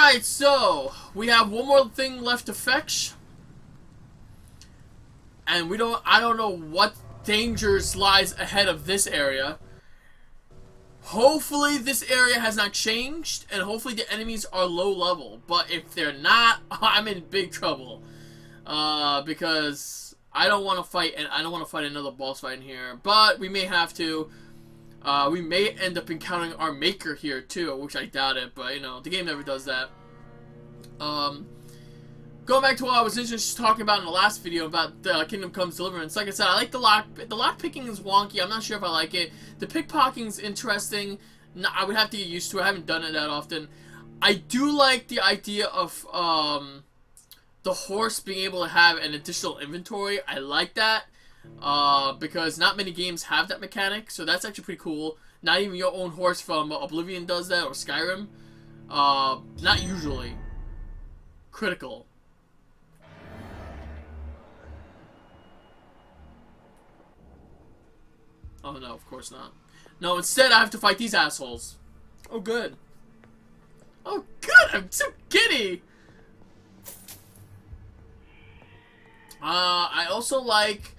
Alright, so we have one more thing left to fetch. And I don't know what dangers lies ahead of this area. Hopefully this area has not changed, and hopefully the enemies are low level. But if they're not, I'm in big trouble. Because I don't want to fight, and I don't want to fight another boss fight in here. But we may have to. We may end up encountering our maker here too, which I doubt it, but you know, the game never does that. Going back to what I was just talking about in the last video about Kingdom Come's Deliverance, like I said, I like the lock picking is wonky. I'm not sure if I like it. The pickpocketing is interesting. I would have to get used to it. I haven't done it that often. I do like the idea of the horse being able to have an additional inventory. I like that. Because not many games have that mechanic, so that's actually pretty cool. Not even your own horse from Oblivion does that, or Skyrim. Not usually. Critical. Oh no, of course not. No, instead I have to fight these assholes. Oh good. Oh good, I'm so giddy! I also like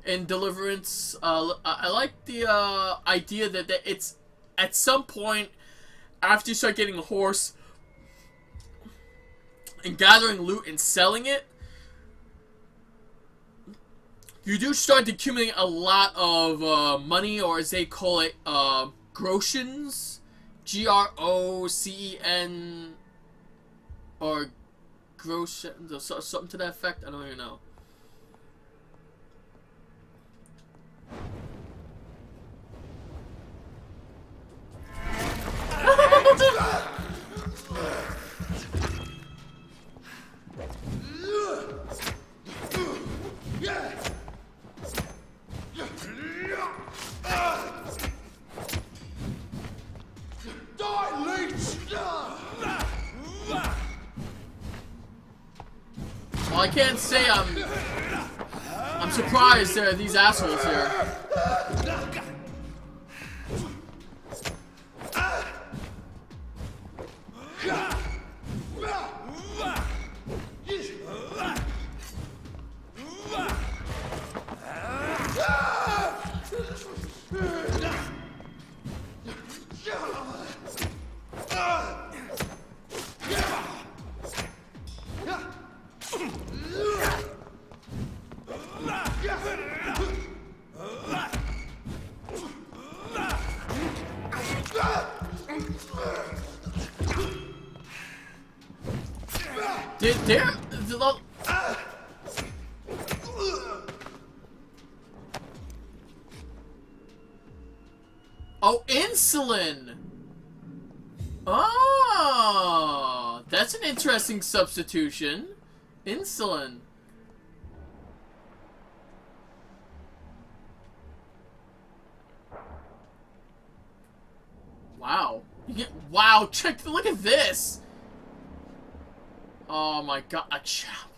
in Deliverance, I like the idea that it's at some point after you start getting a horse and gathering loot and selling it, you do start to accumulate a lot of money, or as they call it, grotions, G-R-O-C-E-N, or grosh, something to that effect. I don't even know. Well, I can't say I'm surprised there are these assholes here. Oh, insulin! Oh, that's an interesting substitution. Insulin. Wow. Wow, look at this! Oh my god, a chaplain.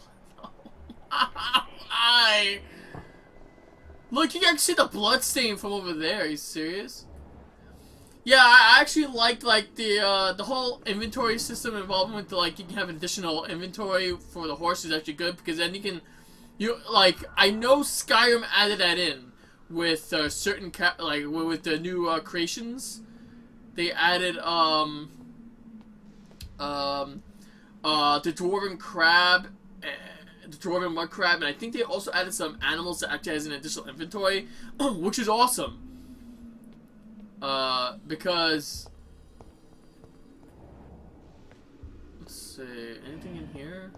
Look, you can see the blood stain from over there. Are you serious? Yeah, I actually liked the whole inventory system involved with you can have additional inventory for the horse is actually good, because then I know Skyrim added that in with certain with the new creations. They added the dwarven crab, the dwarven mud crab, and I think they also added some animals that actually has an additional inventory, which is awesome. Because let's see, anything in here?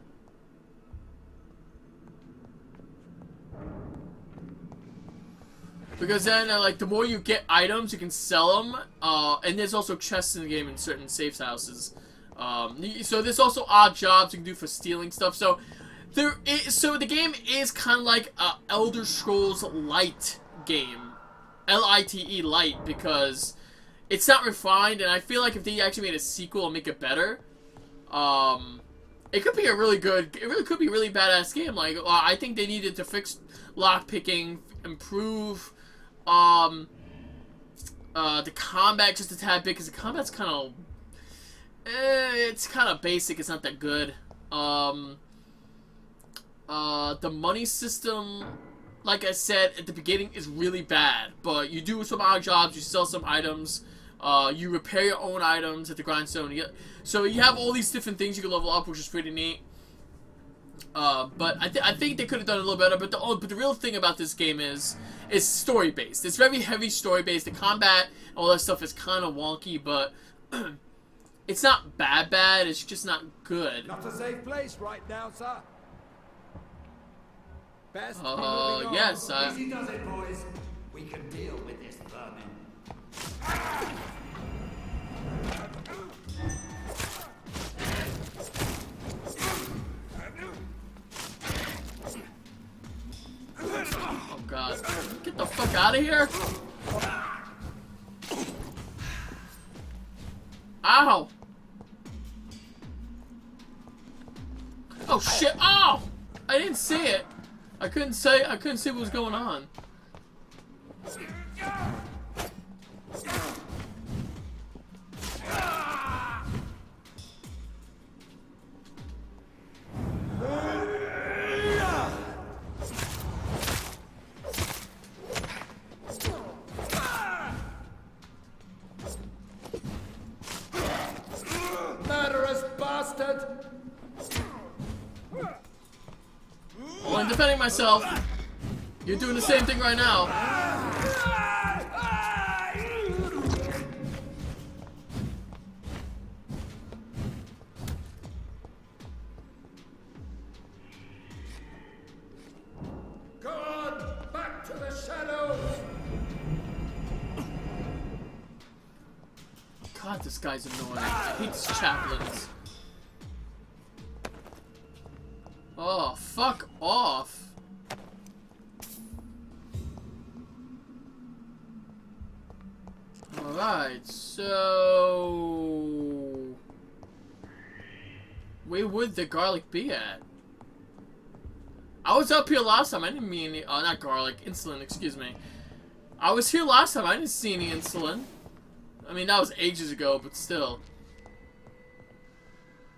Because then, the more you get items, you can sell them. And there's also chests in the game in certain safe houses. So there's also odd jobs you can do for stealing stuff. So so the game is kind of like a Elder Scrolls Light game. L-I-T-E Light, because it's not refined, and I feel like if they actually made a sequel and make it better, it could be it really could be a really badass game. I think they needed to fix lockpicking, improve, the combat just a tad bit, because the combat's kind of, It's kind of basic. It's not that good. The money system, like I said at the beginning, is really bad. But you do some odd jobs. You sell some items. You repair your own items at the grindstone. So you have all these different things you can level up, which is pretty neat. But I think they could have done it a little better. But the real thing about this game is it's story based. It's very heavy story based. The combat, all that stuff is kind of wonky, but it's not bad. It's just not good. Not a safe place right now, sir. Best yes. Easy does it, boys. We can deal with this vermin. Oh God! Get the fuck out of here! Ow! Oh shit! Oh! I didn't see it. I couldn't see what was going on. Murderous bastard! Well, I'm defending myself. You're doing the same thing right now. Go on, back to the shadows! God, this guy's annoying. I hate these chaplains. Oh, fuck off. Alright, so... where would the garlic be at? I was up here last time. I didn't mean any... oh, not garlic. Insulin, excuse me. I was here last time. I didn't see any insulin. I mean, that was ages ago, but still.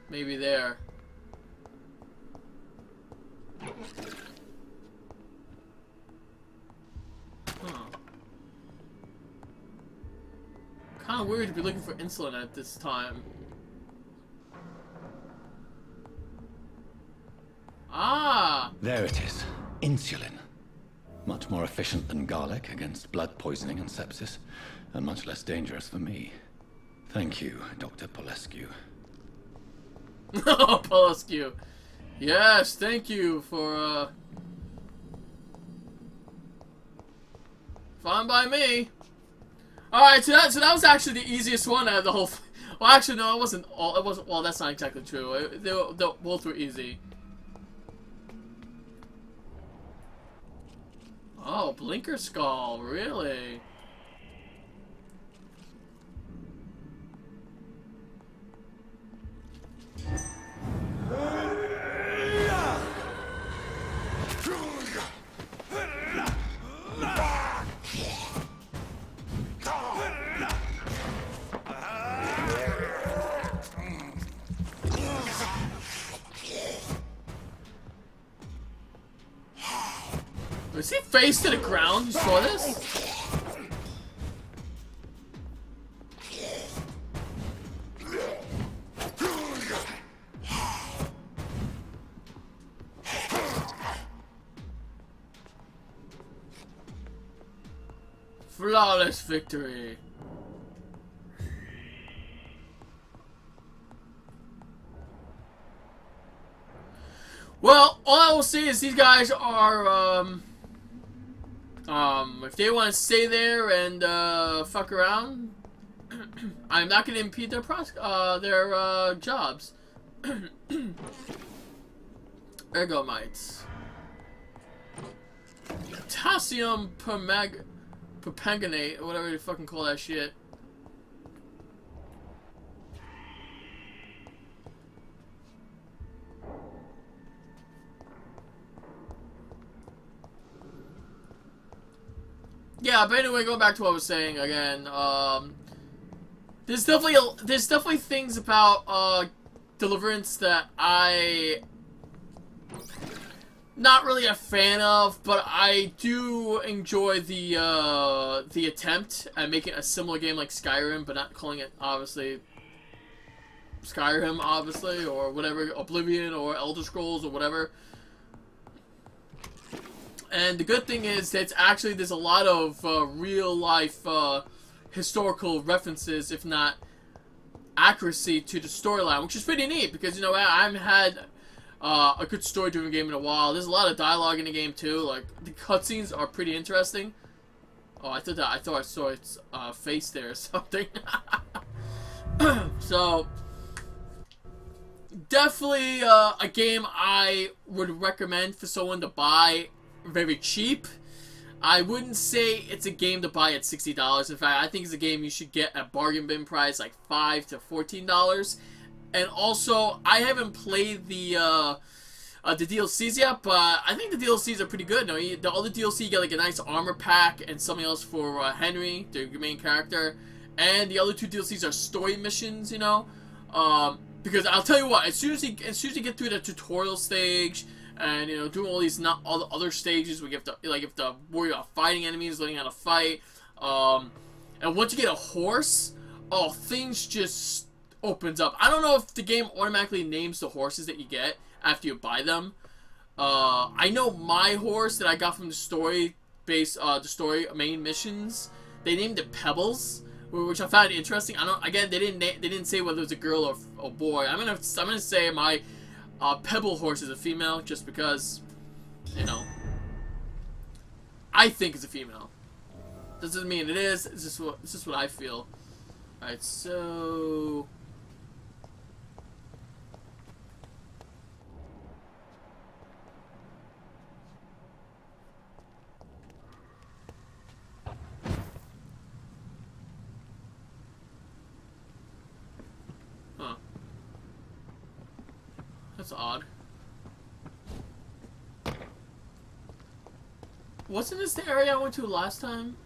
Maybe there. Huh. Kind of weird to be looking for insulin at this time. Ah! There it is. Insulin. Much more efficient than garlic against blood poisoning and sepsis, and much less dangerous for me. Thank you, Dr. Polescu. Oh, Polescu. Yes, thank you for, fine by me. Alright, so that was actually the easiest one out of the whole well, actually, no, it wasn't all, well, that's not exactly true. They both were easy. Oh, Blinker Skull, really? Was he face to the ground? You saw this? Flawless victory. Well, all I will say is these guys are, if they want to stay there and, fuck around, I'm not going to impede their jobs. Ergomites. Potassium permanganate, or whatever you fucking call that shit. Yeah, but anyway, going back to what I was saying again, there's definitely things about Deliverance that I not really a fan of, but I do enjoy the attempt at making a similar game like Skyrim, but not calling it obviously Skyrim, obviously, or whatever, Oblivion or Elder Scrolls or whatever. And the good thing is that there's a lot of real life historical references, if not accuracy, to the storyline, which is pretty neat because, you know, I haven't had a good story-driven game in a while. There's a lot of dialogue in the game too. Like, the cutscenes are pretty interesting. Oh, I thought I saw its face there or something. So definitely a game I would recommend for someone to buy very cheap. I wouldn't say it's a game to buy at $60. In fact, I think it's a game you should get at bargain bin price, like $5 to $14. And also, I haven't played the DLCs yet, but I think the DLCs are pretty good. No, all the DLC, you get like a nice armor pack and something else for Henry, the main character. And the other two DLCs are story missions, you know. Because I'll tell you what, as soon as you get through the tutorial stage, and, you know, doing all the other stages where you have to worry about fighting enemies, learning how to fight. And once you get a horse, oh, things just opens up. I don't know if the game automatically names the horses that you get after you buy them. I know my horse that I got from the story main missions, they named it Pebbles, which I found interesting. Again, they didn't say whether it was a girl or a boy. I'm gonna say my Pebble horse is a female, just because, you know, I think it's a female. Doesn't mean it is. It's just what I feel. All right, so that's odd. Wasn't this the area I went to last time?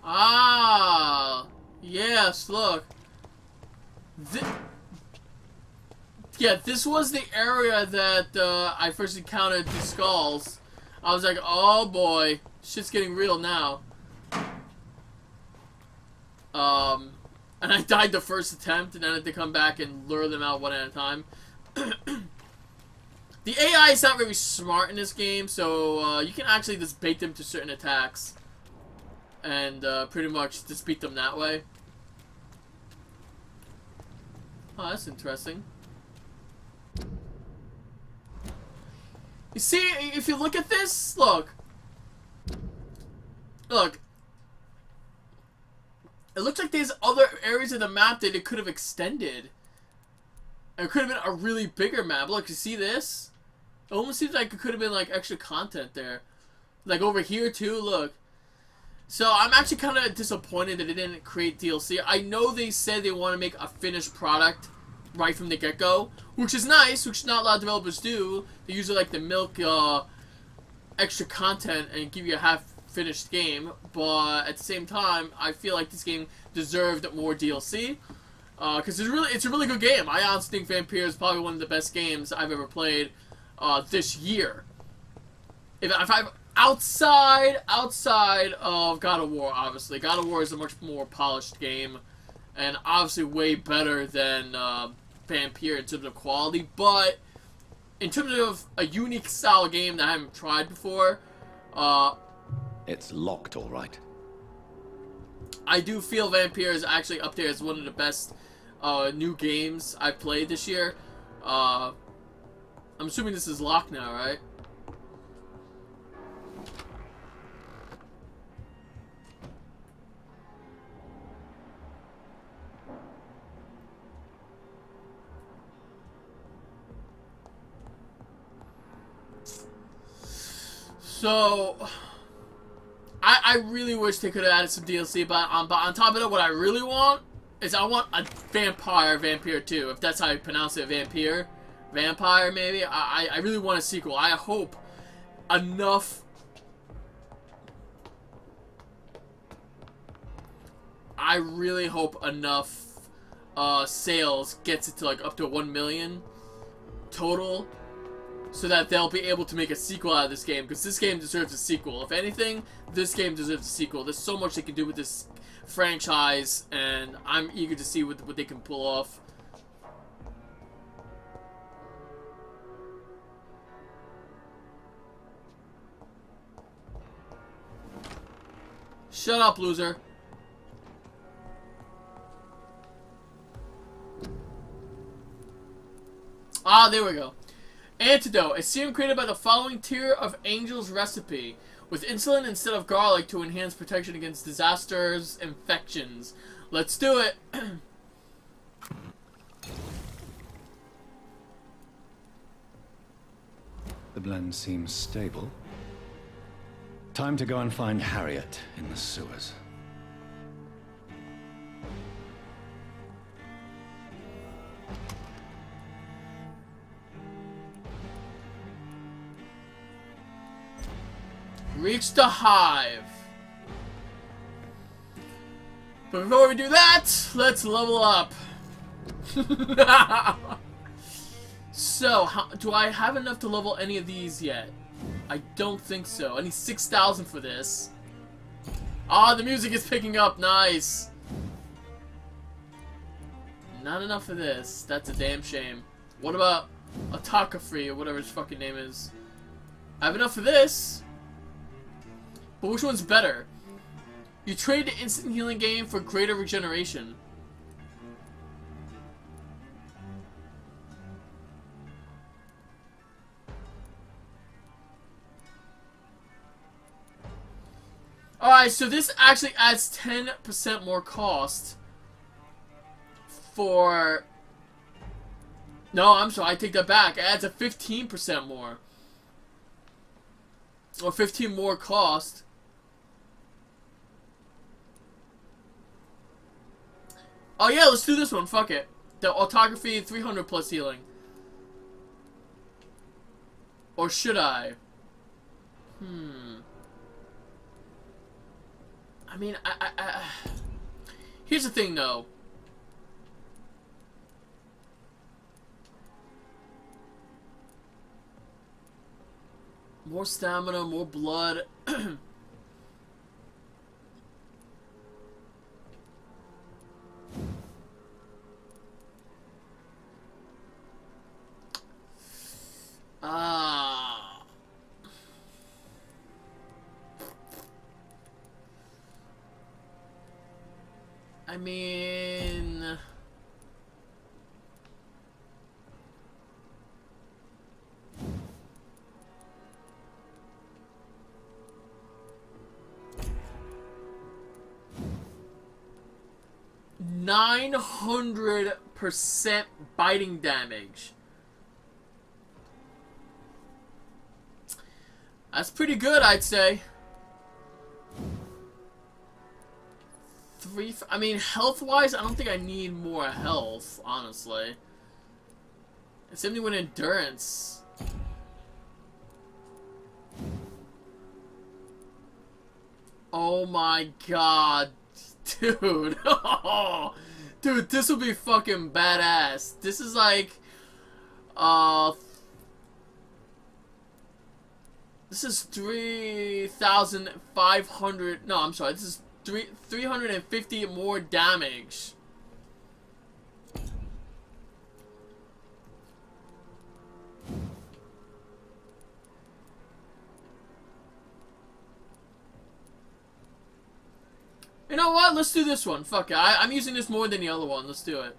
Ah, yes, look. Yeah, this was the area that I first encountered the skulls. I was like, oh boy, shit's getting real now. And I died the first attempt, and then I had to come back and lure them out one at a time. The AI is not very smart in this game, so you can actually just bait them to certain attacks. And pretty much just beat them that way. Oh, that's interesting. You see, if you look at this, look. It looks like there's other areas of the map that it could have extended. It could have been a really bigger map. Look, you see this? It almost seems like it could have been like extra content there. Like over here too, look. So I'm actually kind of disappointed that it didn't create DLC. I know they said they want to make a finished product right from the get-go, which is nice, which not a lot of developers do. They usually like to milk extra content and give you a half-finished game, but at the same time, I feel like this game deserved more DLC, because it's a really good game. I honestly think Vampyr is probably one of the best games I've ever played this year. If I've outside of God of War, obviously. God of War is a much more polished game, and obviously way better than Vampyr in terms of quality, but in terms of a unique style game that I haven't tried before, it's locked, all right. I do feel Vampyr is actually up there as one of the best new games I've played this year. I'm assuming this is locked now, right? So, I really wish they could have added some DLC, but on top of it, what I really want is I want a Vampyr 2, if that's how you pronounce it, Vampyr. Vampire, maybe? I really want a sequel. I hope enough... I really hope enough sales gets it to like up to 1 million total, so that they'll be able to make a sequel out of this game, because this game deserves a sequel. If anything, this game deserves a sequel. There's so much they can do with this franchise, and I'm eager to see what they can pull off. Shut up, loser. Ah, there we go. Antidote. A serum created by the following tier of Angel's recipe, with insulin instead of garlic to enhance protection against disasters, infections. Let's do it. The blend seems stable. Time to go and find Harriet in the sewers. Reach the hive. But before we do that, let's level up. So, do I have enough to level any of these yet? I don't think so. I need 6,000 for this. Ah, the music is picking up. Nice. Not enough for this. That's a damn shame. What about Atakafree or whatever his fucking name is? I have enough for this. But which one's better? You trade the instant healing game for greater regeneration. Alright, so this actually adds 10% more cost for... No, I'm sorry, I take that back. It adds a 15% more. Or 15 more cost. Oh yeah, let's do this one. Fuck it. The autography 300 plus healing. Or should I? I mean, here's the thing, though. More stamina, more blood. I mean... %900 biting damage. That's pretty good, I'd say. I mean, health-wise, I don't think I need more health, honestly. It's only with endurance. Oh my god. Dude. Dude, this will be fucking badass. This is like... This is 3,500... No, I'm sorry. This is 350 more damage. You know what? Let's do this one. Fuck it. I'm using this more than the other one. Let's do it.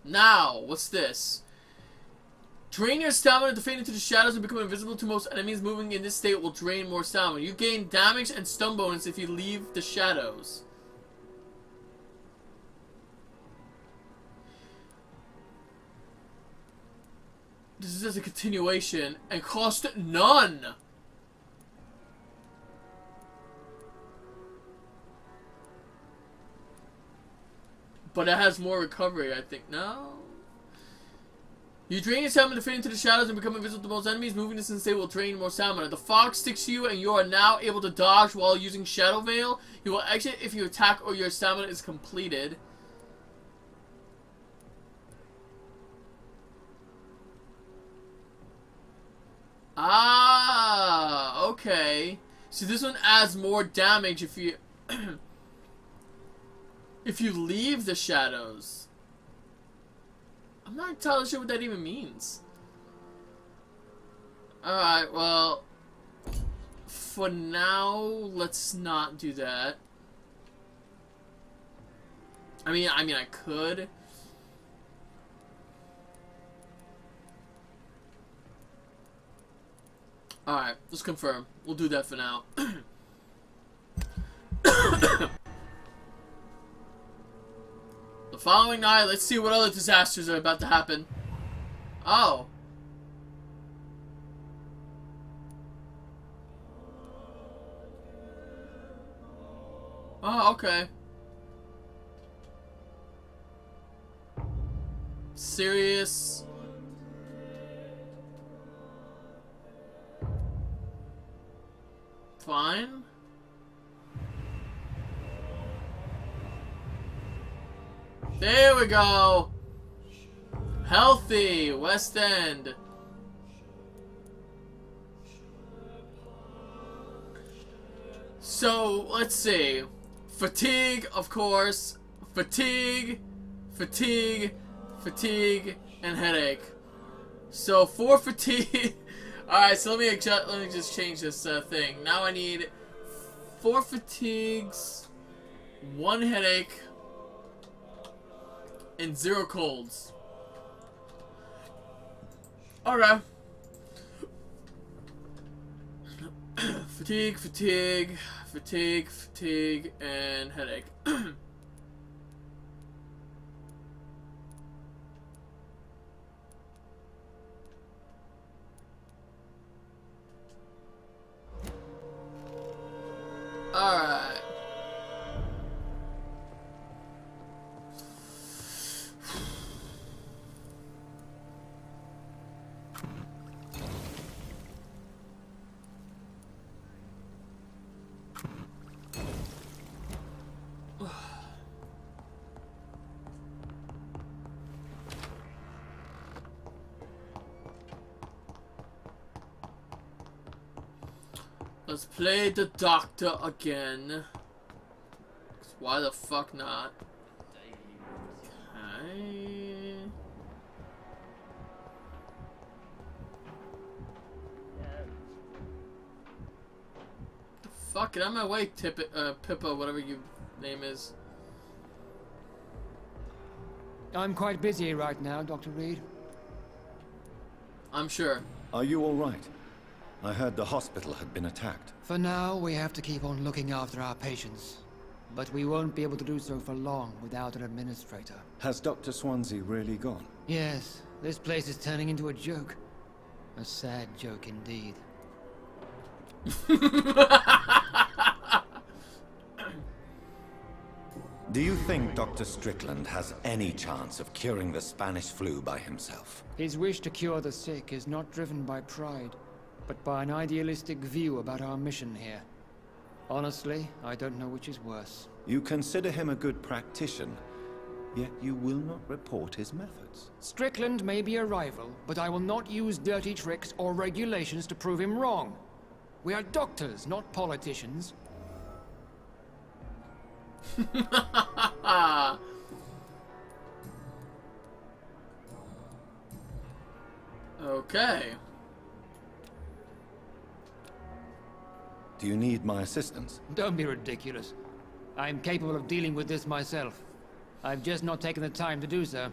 Now, what's this? Drain your stamina to fade into the shadows and become invisible to most enemies. Moving in this state will drain more stamina. You gain damage and stun bonus if you leave the shadows. This is just a continuation and cost none. But it has more recovery, I think. No? You drain your stamina to fade into the shadows and become invisible to most enemies. Moving this instant will drain more stamina. The fog sticks to you and you are now able to dodge while using Shadow Veil. You will exit if you attack or your stamina is completed. Ah, okay. So this one adds more damage if you if you leave the shadows. I'm not entirely sure what that even means. Alright, well, for now, let's not do that. I mean, I could. Alright, let's confirm. We'll do that for now. The following night, let's see what other disasters are about to happen. Oh. Oh, okay. Serious. Fine. There we go. Healthy West End. So let's see. Fatigue, of course. Fatigue, fatigue, fatigue, and headache. So 4 fatigue. All right. So let me just change this thing. Now I need 4 fatigues, 1 headache, and 0 colds. Alright. Fatigue, fatigue, fatigue, fatigue, and headache. Alright. Let's play the doctor again. Why the fuck not? Okay. Fuck, get out of my way, Pippa, whatever your name is. I'm quite busy right now, Dr. Reed. I'm sure. Are you all right? I heard the hospital had been attacked. For now, we have to keep on looking after our patients. But we won't be able to do so for long without an administrator. Has Dr. Swansea really gone? Yes, this place is turning into a joke. A sad joke indeed. Do you think Dr. Strickland has any chance of curing the Spanish flu by himself? His wish to cure the sick is not driven by pride, but by an idealistic view about our mission here. Honestly, I don't know which is worse. You consider him a good practitioner, yet you will not report his methods. Strickland may be a rival, but I will not use dirty tricks or regulations to prove him wrong. We are doctors, not politicians. Okay. Do you need my assistance? Don't be ridiculous. I'm capable of dealing with this myself. I've just not taken the time to do so.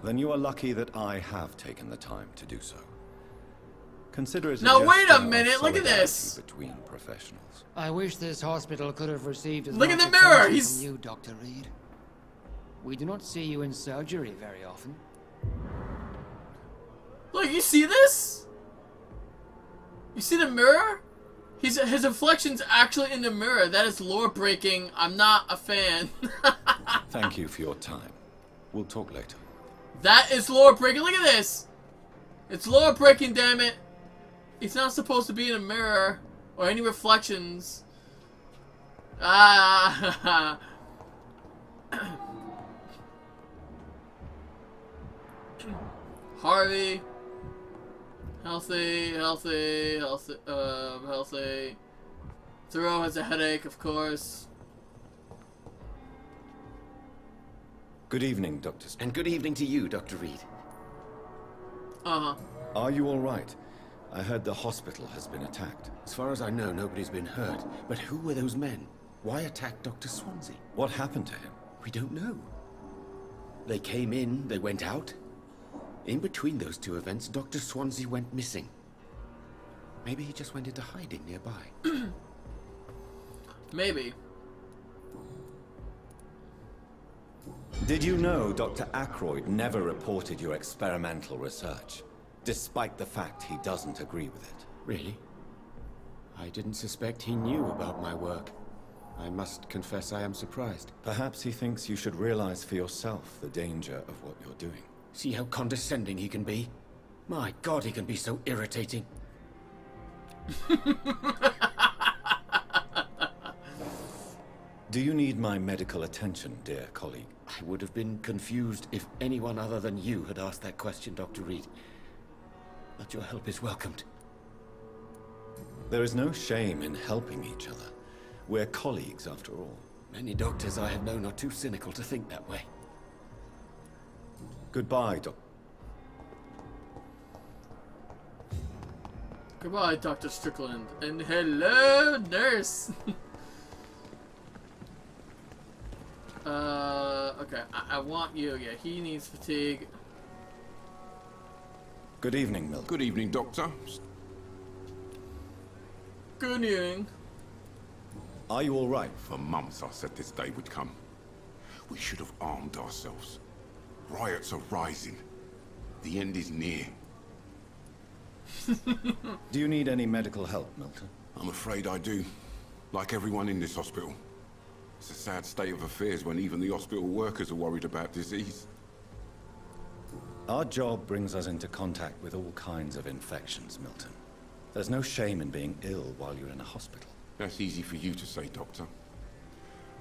Then you are lucky that I have taken the time to do so. Consider it Now wait a gesture of minute, look at solidarity this! between professionals. I wish this hospital could have received as Look much in the mirror, attention he's- from you, Dr. Reed. We do not see you in surgery very often. Look, you see this? You see the mirror? His reflection's actually in the mirror. That is lore breaking. I'm not a fan. Thank you for your time. We'll talk later. That is lore breaking. Look at this. It's lore breaking, damn it. It's not supposed to be in a mirror or any reflections. Ah. Harvey. Healthy. Thoreau has a headache, of course. Good evening, Dr. And good evening to you, Dr. Reed. Uh-huh. Are you all right? I heard the hospital has been attacked. As far as I know, nobody's been hurt. But who were those men? Why attack Dr. Swansea? What happened to him? We don't know. They came in, they went out. In between those two events, Dr. Swansea went missing. Maybe he just went into hiding nearby. Maybe. Did you know Dr. Ackroyd never reported your experimental research, despite the fact he doesn't agree with it? Really? I didn't suspect he knew about my work. I must confess I am surprised. Perhaps he thinks you should realize for yourself the danger of what you're doing. See how condescending he can be? My God, he can be so irritating. Do you need my medical attention, dear colleague? I would have been confused if anyone other than you had asked that question, Dr. Reed. But your help is welcomed. There is no shame in helping each other. We're colleagues, after all. Many doctors I have known are too cynical to think that way. Goodbye, Goodbye, Dr. Strickland. And hello, nurse. Okay. I want you. Yeah, he needs fatigue. Good evening, Milton. Good evening, Doctor. Good evening. Are you all right? For months I said this day would come. We should have armed ourselves. Riots are rising. The end is near. Do you need any medical help, Milton? I'm afraid I do. Like everyone in this hospital. It's a sad state of affairs when even the hospital workers are worried about disease. Our job brings us into contact with all kinds of infections, Milton. There's no shame in being ill while you're in a hospital. That's easy for you to say, Doctor.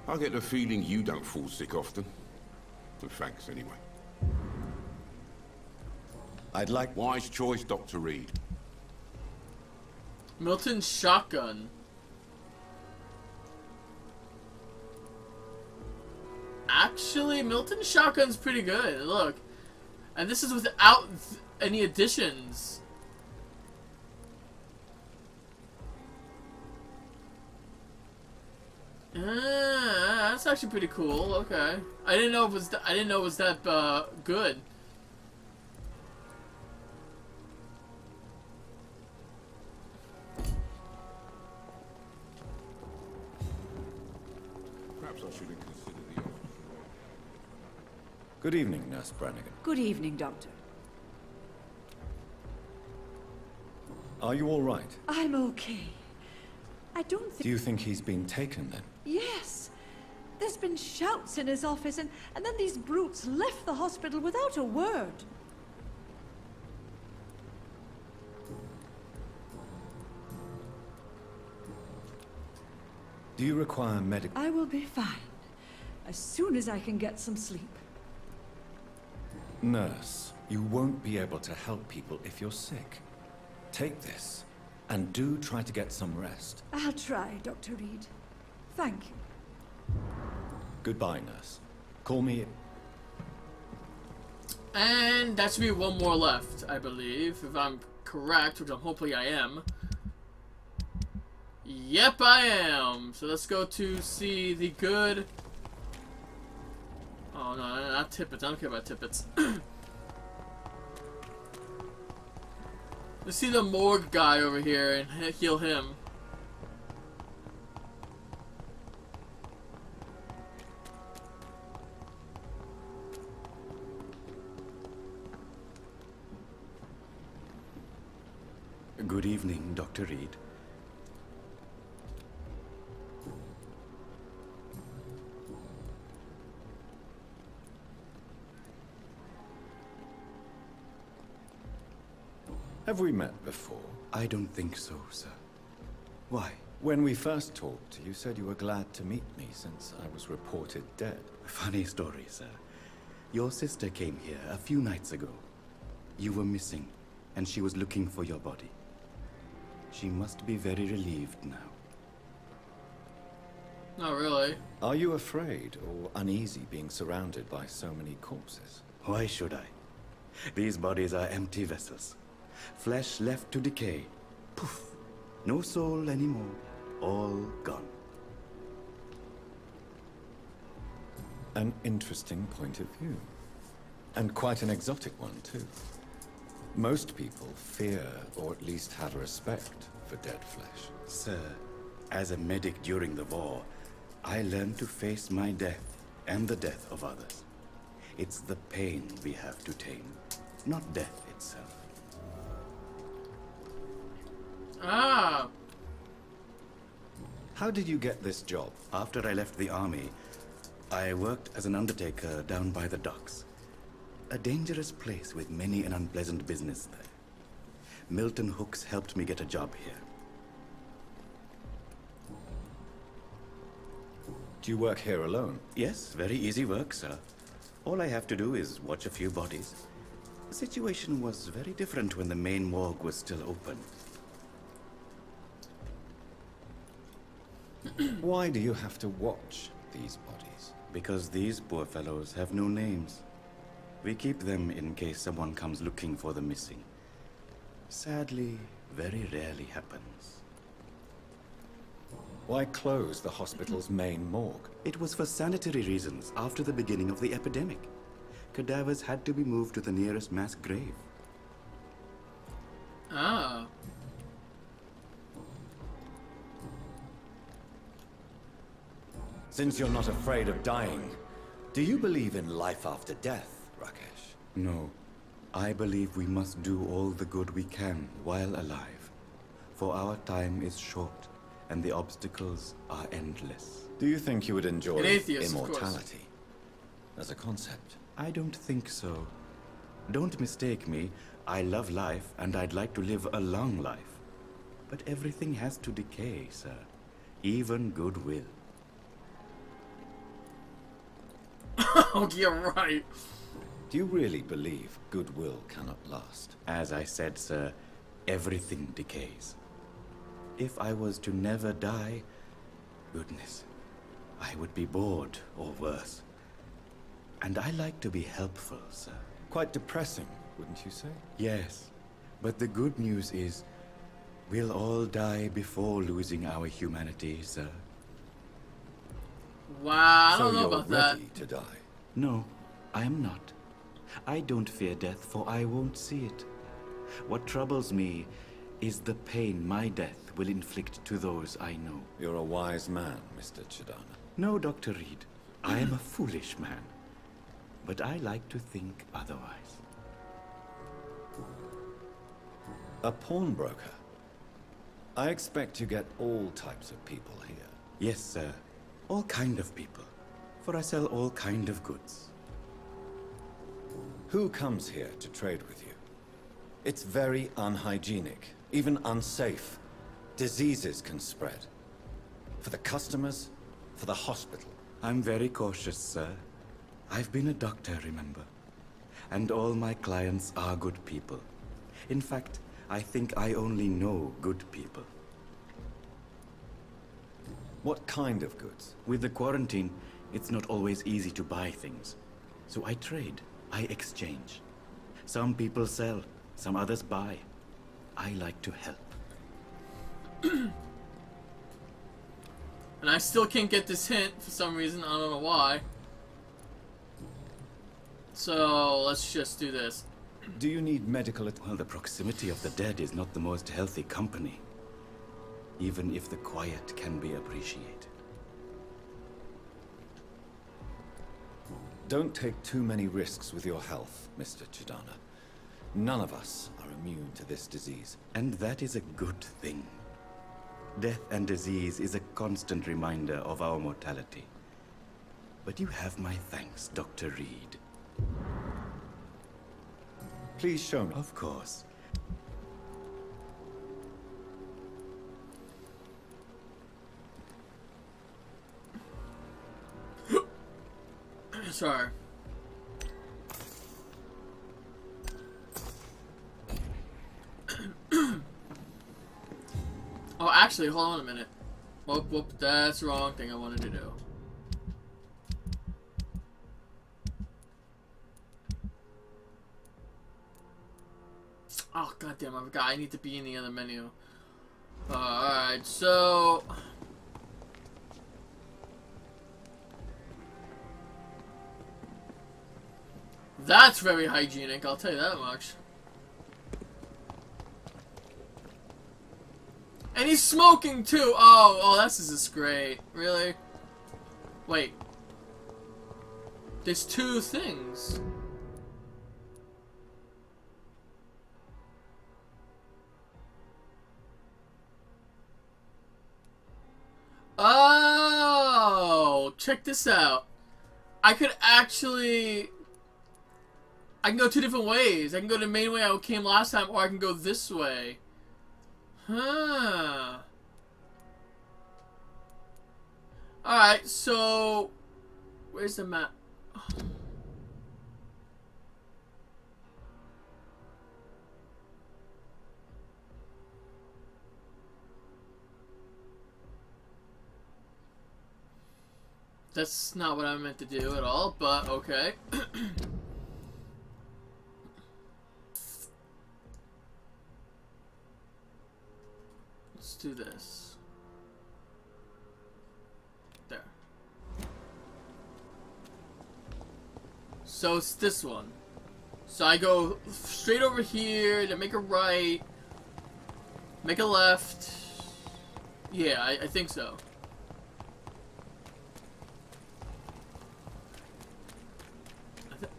I get the feeling you don't fall sick often. But thanks, anyway. I'd like... Wise choice, Dr. Reed. Milton's shotgun. Actually, Milton's shotgun's pretty good. Look. And this is without any additions. That's actually pretty cool. Okay. I didn't know it was that good. Perhaps I shouldn't consider the office. Good evening, Nurse Brannigan. Good evening, Doctor. Are you all right? I'm okay. I don't think... Do you think he's been taken, then? Yes. There's been shouts in his office, and then these brutes left the hospital without a word. Do you require medical... I will be fine. As soon as I can get some sleep. Nurse, you won't be able to help people if you're sick. Take this, and do try to get some rest. I'll try, Dr. Reed. Thank you. Goodbye, nurse. Call me... And that should be one more left, I believe, if I'm correct, which hopefully I am. Yep, I am. So let's go to see the good... Oh, no, not Tippets. I don't care about Tippets. Let's see the morgue guy over here and heal him. Good evening, Dr. Reed. Have we met before? I don't think so, sir. Why? When we first talked, you said you were glad to meet me since I was reported dead. Funny story, sir. Your sister came here a few nights ago. You were missing, and she was looking for your body. She must be very relieved now. Not really. Are you afraid or uneasy being surrounded by so many corpses? Why should I? These bodies are empty vessels. Flesh left to decay. Poof. No soul anymore. All gone. An interesting point of view. And quite an exotic one, too. Most people fear, or at least have respect, for dead flesh. Sir, as a medic during the war, I learned to face my death and the death of others. It's the pain we have to tame, not death itself. Ah. How did you get this job? After I left the army, I worked as an undertaker down by the docks. A dangerous place with many an unpleasant business there. Milton Hooks helped me get a job here. Do you work here alone? Yes, very easy work, sir. All I have to do is watch a few bodies. The situation was very different when the main morgue was still open. Why do you have to watch these bodies? Because these poor fellows have no names. We keep them in case someone comes looking for the missing. Sadly, very rarely happens. Why close the hospital's main morgue? It was for sanitary reasons after the beginning of the epidemic. Cadavers had to be moved to the nearest mass grave. Ah. Since you're not afraid of dying, do you believe in life after death, Rakesh? No. I believe we must do all the good we can while alive. For our time is short, and the obstacles are endless. Do you think you would enjoy An atheist, of course. immortality as a concept? I don't think so. Don't mistake me. I love life, and I'd like to live a long life. But everything has to decay, sir. Even goodwill. Oh, you're right. Do you really believe goodwill cannot last? As I said, sir, everything decays. If I was to never die, goodness, I would be bored or worse. And I like to be helpful, sir. Quite depressing, wouldn't you say? Yes, but the good news is, we'll all die before losing our humanity, sir. Wow, I So don't know you're about that. ready to die. No, I am not. I don't fear death, for I won't see it. What troubles me is the pain my death will inflict to those I know. You're a wise man, Mr. Chidana. No, Dr. Reed, I am a foolish man. But I like to think otherwise. A pawnbroker. I expect you get all types of people here. Yes, sir. All kind of people. For I sell all kind of goods. Who comes here to trade with you? It's very unhygienic, even unsafe. Diseases can spread. For the customers, for the hospital. I'm very cautious, sir. I've been a doctor, remember? And all my clients are good people. In fact, I think I only know good people. What kind of goods? With the quarantine, it's not always easy to buy things. So I trade, I exchange. Some people sell, some others buy. I like to help. And I still can't get this hint for some reason. I don't know why. So let's just do this. Do you need medical Well, the proximity of the dead is not the most healthy company. Even if the quiet can be appreciated. Don't take too many risks with your health, Mr. Chidana. None of us are immune to this disease. And that is a good thing. Death and disease is a constant reminder of our mortality. But you have my thanks, Dr. Reed. Please show me. Of course. Sorry. Oh, actually, hold on a minute. Whoop, that's the wrong thing I wanted to do. Oh, goddamn, I forgot. I need to be in the other menu. Alright, so... That's very hygienic, I'll tell you that much. And he's smoking too! Oh, this is just great. Really? Wait. There's two things. Oh! Check this out. I can go two different ways. I can go the main way I came last time, or I can go this way. Huh. Alright, so... Where's the map? That's not what I meant to do at all, but okay. Let's do this. There. So it's this one. So I go straight over here, then make a right, make a left. Yeah, I think so.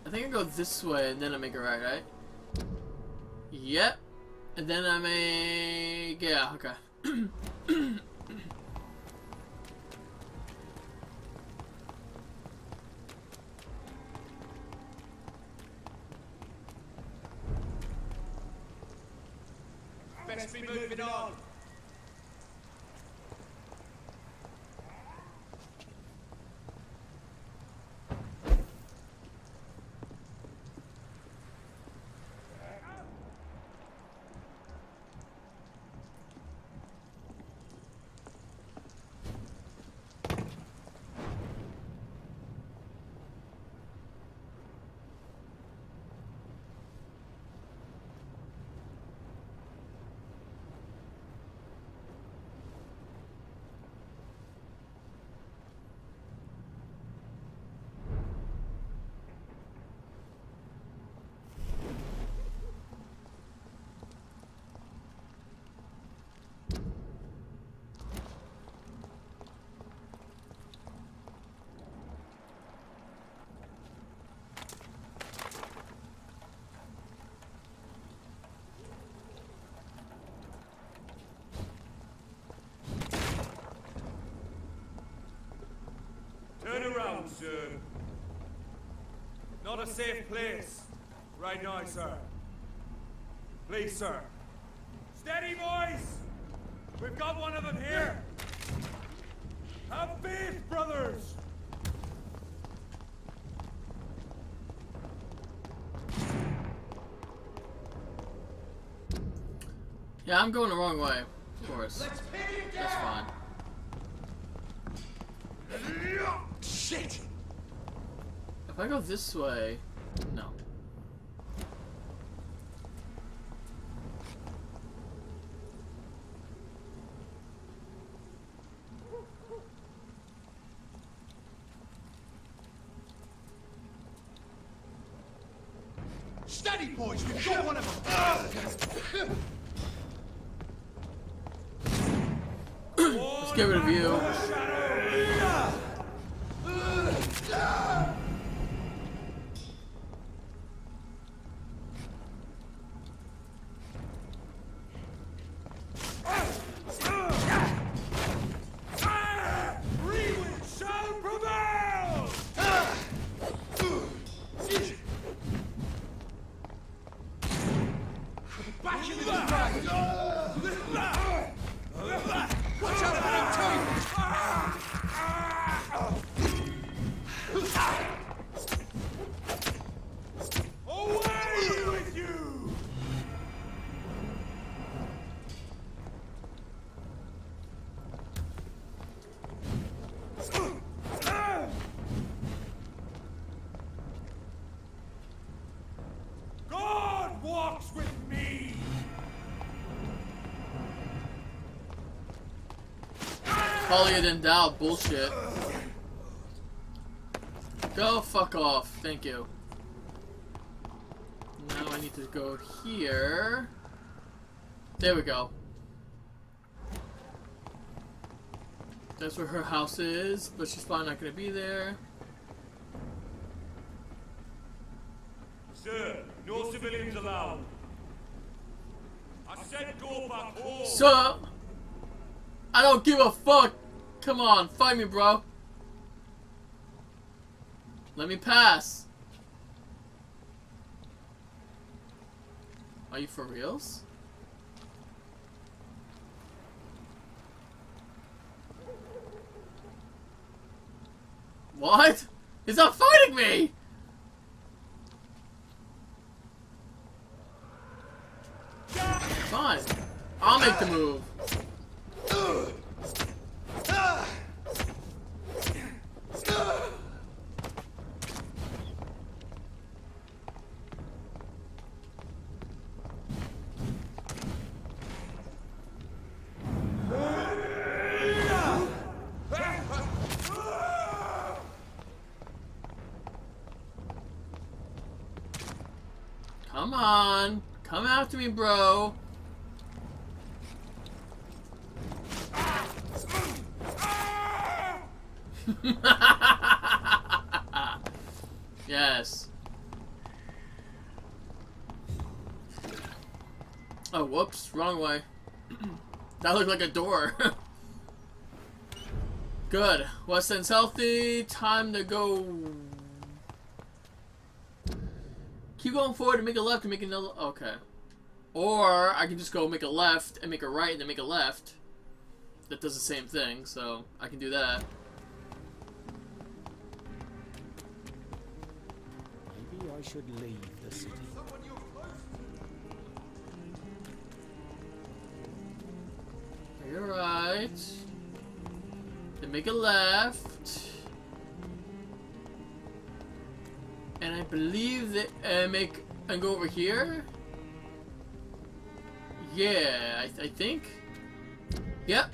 I think I go this way and then I make a right? Yep. And then I make... Yeah, okay. Best be moving on. Turn around, sir. Not a safe place. Right now, sir. Please, sir. Steady, boys! We've got one of them here. Have faith, brothers! Yeah, I'm going the wrong way, of course. That's fine. Shit! If I go this way... No. Steady, boys! We've got one of them! Let's get rid of you. Watch out for them too! holier than thou bullshit. Go fuck off. Thank you. Now I need to go here. There we go. That's where her house is, but she's probably not gonna be there. Sir, no civilians allowed. I said go back home. Sir, I don't give a fuck. Come on, fight me, bro. Let me pass. Are you for reals? What? He's not fighting me! Fine. I'll make the move. Come on. Come after me, bro. Yes. Oh, whoops. Wrong way. That looked like a door. Good. West End's healthy. Time to go. Keep going forward and make a left and make another. Okay. Or I can just go make a left and make a right and then make a left. That does the same thing, so I can do that. Maybe I should leave the city. You're right. Then make a left. And I believe that make and go over here. Yeah, I think. Yep.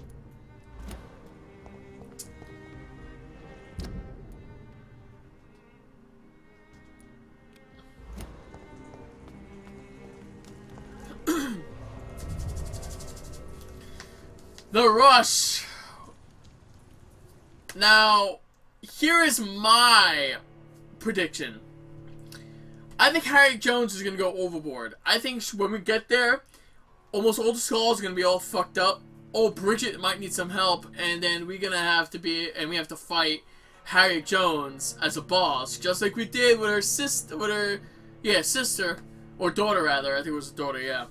The Rush. Now, here is my prediction. I think Harriet Jones is gonna go overboard. I think when we get there, almost all the skulls are gonna be all fucked up. Oh, Bridget might need some help, and then we're gonna have to we have to fight Harriet Jones as a boss, just like we did with her sister, sister or daughter rather. I think it was a daughter. Yeah,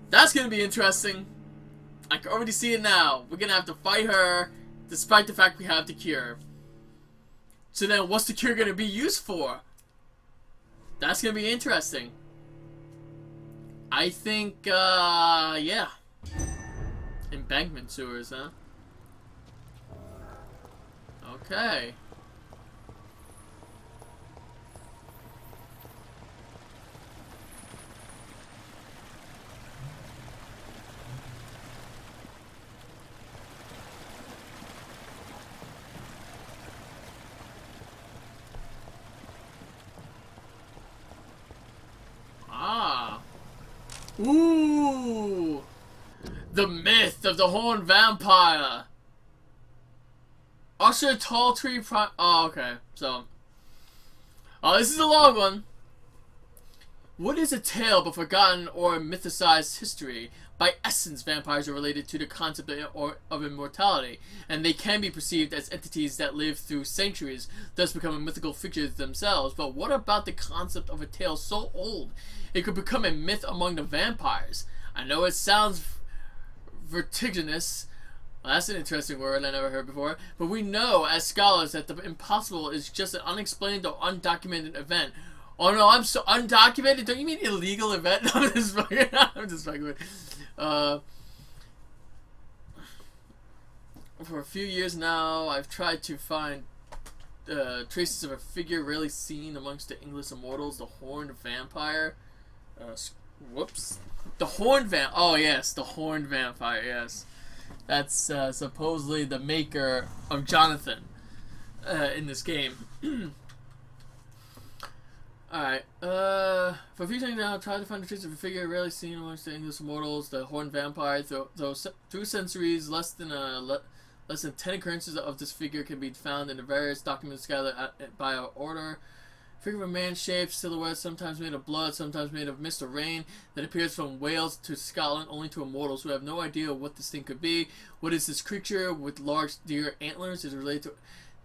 that's gonna be interesting. I can already see it now. We're gonna have to fight her, despite the fact we have the cure. So then, what's the cure gonna be used for? That's gonna be interesting. I think, yeah. Embankment sewers, huh? Okay. Ah. Ooh. The myth of the horned vampire. Usher Tall Tree Prime. Oh, okay. So. Oh, this is a long one. What is a tale but forgotten or mythicized history? By essence, vampires are related to the concept of immortality, and they can be perceived as entities that live through centuries, thus becoming mythical figures themselves. But what about the concept of a tale so old it could become a myth among the vampires? I know it sounds vertiginous. Well, that's an interesting word I never heard before. But we know, as scholars, that the impossible is just an unexplained or undocumented event. Oh no, I'm so undocumented? Don't you mean illegal event? No, I'm just fucking with. For a few years now, I've tried to find traces of a figure rarely seen amongst the English immortals, the horned vampire. Whoops. The horned oh yes, the horned vampire, yes. That's supposedly the maker of Jonathan in this game. Alright, for future now, try to find the trace of a figure rarely seen amongst the English mortals, the horned vampire. Through centuries, less than 10 occurrences of this figure can be found in the various documents gathered by our order. Figure of a man-shaped silhouette, sometimes made of blood, sometimes made of mist or rain, that appears from Wales to Scotland, only to immortals who have no idea what this thing could be. What is this creature with large deer antlers? Is it related to,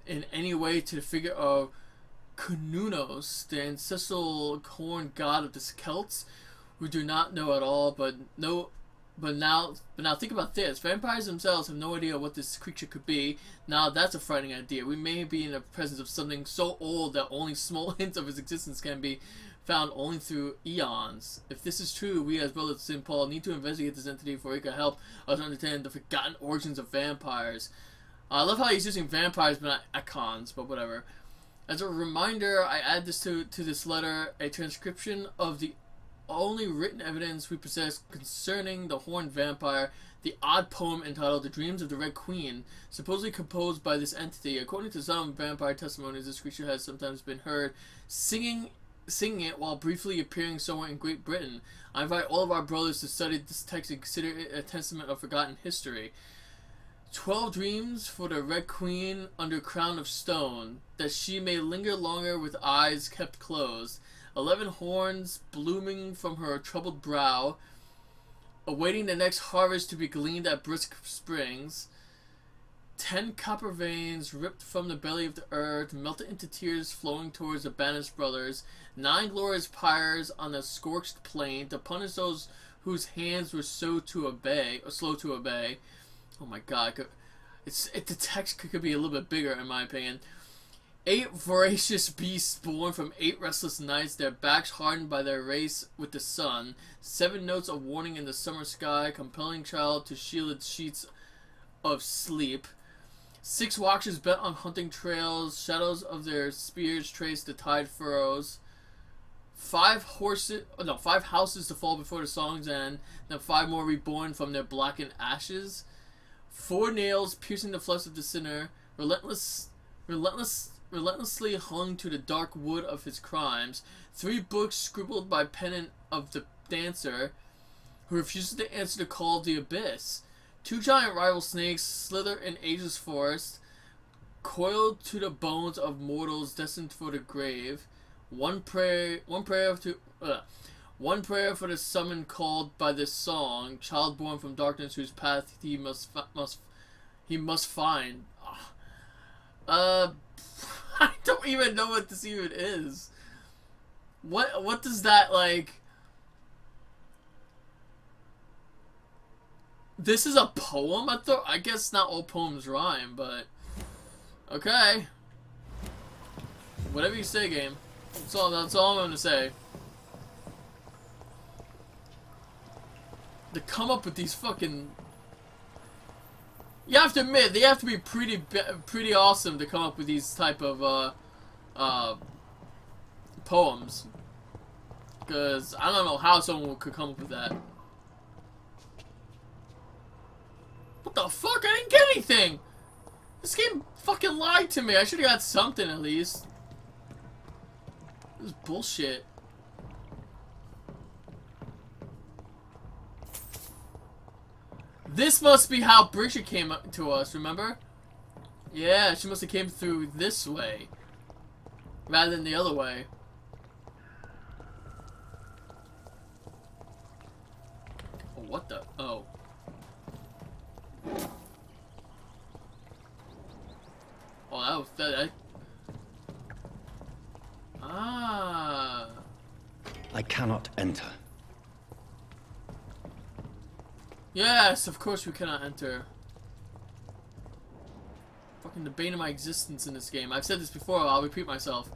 in any way to the figure of Kununos, the ancestral corn god of the Celts? We do not know at all, but now think about this. Vampires themselves have no idea what this creature could be. Now that's a frightening idea. We may be in the presence of something so old that only small hints of its existence can be found only through eons. If this is true, we as brothers of St. Paul need to investigate this entity, for it can help us understand the forgotten origins of vampires. I love how he's using vampires but not icons, but whatever. As a reminder, I add this to this letter, a transcription of the only written evidence we possess concerning the horned vampire, the odd poem entitled The Dreams of the Red Queen, supposedly composed by this entity. According to some vampire testimonies, this creature has sometimes been heard singing it while briefly appearing somewhere in Great Britain. I invite all of our brothers to study this text and consider it a testament of forgotten history. 12 dreams for the Red Queen under crown of stone, that she may linger longer with eyes kept closed. 11 horns blooming from her troubled brow, awaiting the next harvest to be gleaned at brisk springs. 10 copper veins ripped from the belly of the earth, melted into tears flowing towards the banished brothers. 9 glorious pyres on the scorched plain to punish those whose hands were slow to obey. Oh my god, the text could be a little bit bigger in my opinion. 8 voracious beasts born from 8 restless nights, their backs hardened by their race with the sun. 7 notes of warning in the summer sky, compelling child to shielded sheets of sleep. 6 watchers bent on hunting trails, shadows of their spears trace the tide furrows. 5 houses to fall before the song's end, then 5 more reborn from their blackened ashes. 4 nails piercing the flesh of the sinner, relentlessly hung to the dark wood of his crimes. 3 books scribbled by pen of the dancer, who refuses to answer the call of the abyss. 2 giant rival snakes slither in ageless forest, coiled to the bones of mortals destined for the grave. One prayer for the summon called by this song, child born from darkness whose path he must find. I don't even know what this even is. What does that, like... This is a poem? I guess not all poems rhyme, but... Okay. Whatever you say, game. That's all I'm gonna say. To come up with these fucking... You have to admit, they have to be pretty awesome to come up with these type of poems. Because I don't know how someone could come up with that. What the fuck? I didn't get anything! This game fucking lied to me. I should have got something at least. This is bullshit. This must be how Bridget came up to us, remember? Yeah, she must have came through this way. Rather than the other way. Oh, what the? Oh. Oh, that Ah. I cannot enter. Yes, of course we cannot enter. Fucking the bane of my existence in this game. I've said this before, I'll repeat myself.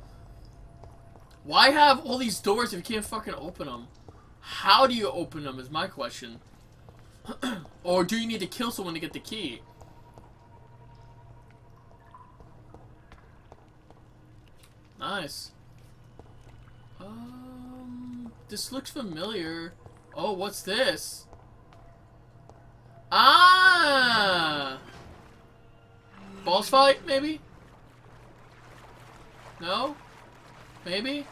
Why have all these doors if you can't fucking open them? How do you open them is my question. Or do you need to kill someone to get the key? Nice. This looks familiar. Oh, what's this? Ah! boss fight, maybe? No? Maybe?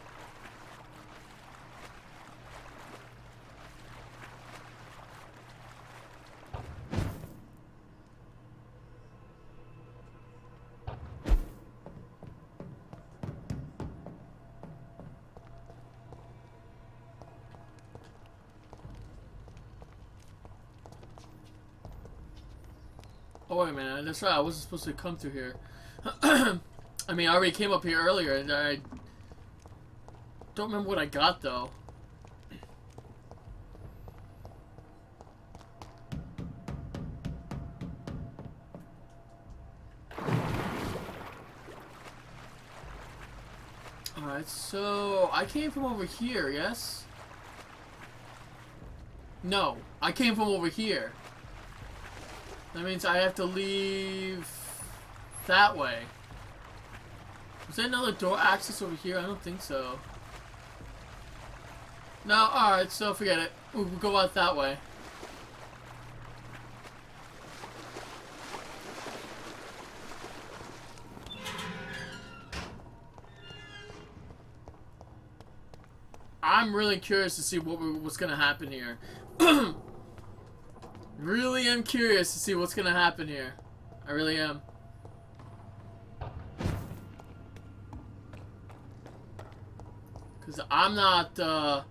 Oh wait a minute, that's right, I wasn't supposed to come through here. I mean, I already came up here earlier, and I don't remember what I got, though. Alright, so I came from over here, yes? No, I came from over here. That means I have to leave that way. Is there another door access over here? I don't think so. No, alright, so forget it. We'll go out that way. I'm really curious to see what's gonna happen here. Really am curious to see what's gonna happen here. I really am. Cause I'm not, what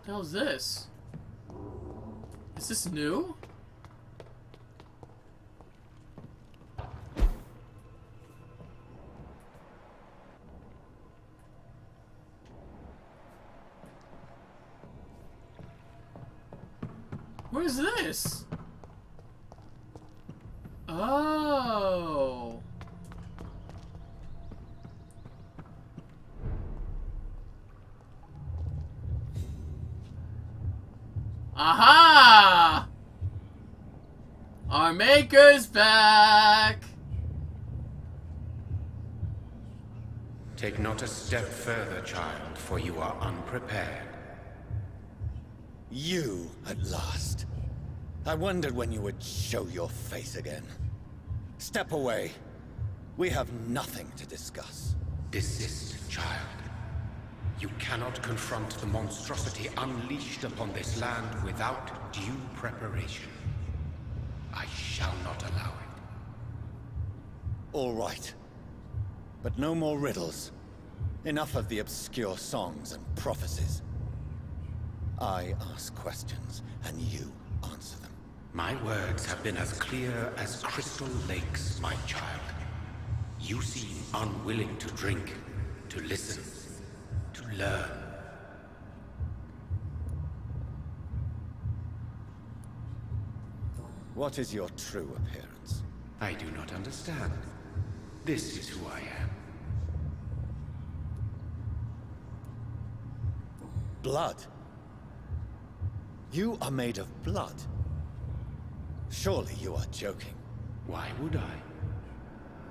the hell is this? Is this new? What is this? Oh. Aha! Our maker's back! Take not a step further, child, for you are unprepared. You, at last. I wondered when you would show your face again. Step away. We have nothing to discuss. Desist, child. You cannot confront the monstrosity unleashed upon this land without due preparation. I shall not allow it. All right. But no more riddles. Enough of the obscure songs and prophecies. I ask questions, and you answer them. My words have been as clear as crystal lakes, my child. You seem unwilling to drink, to listen, to learn. What is your true appearance? I do not understand. This is who I am. Blood? You are made of blood. Surely you are joking. Why would I?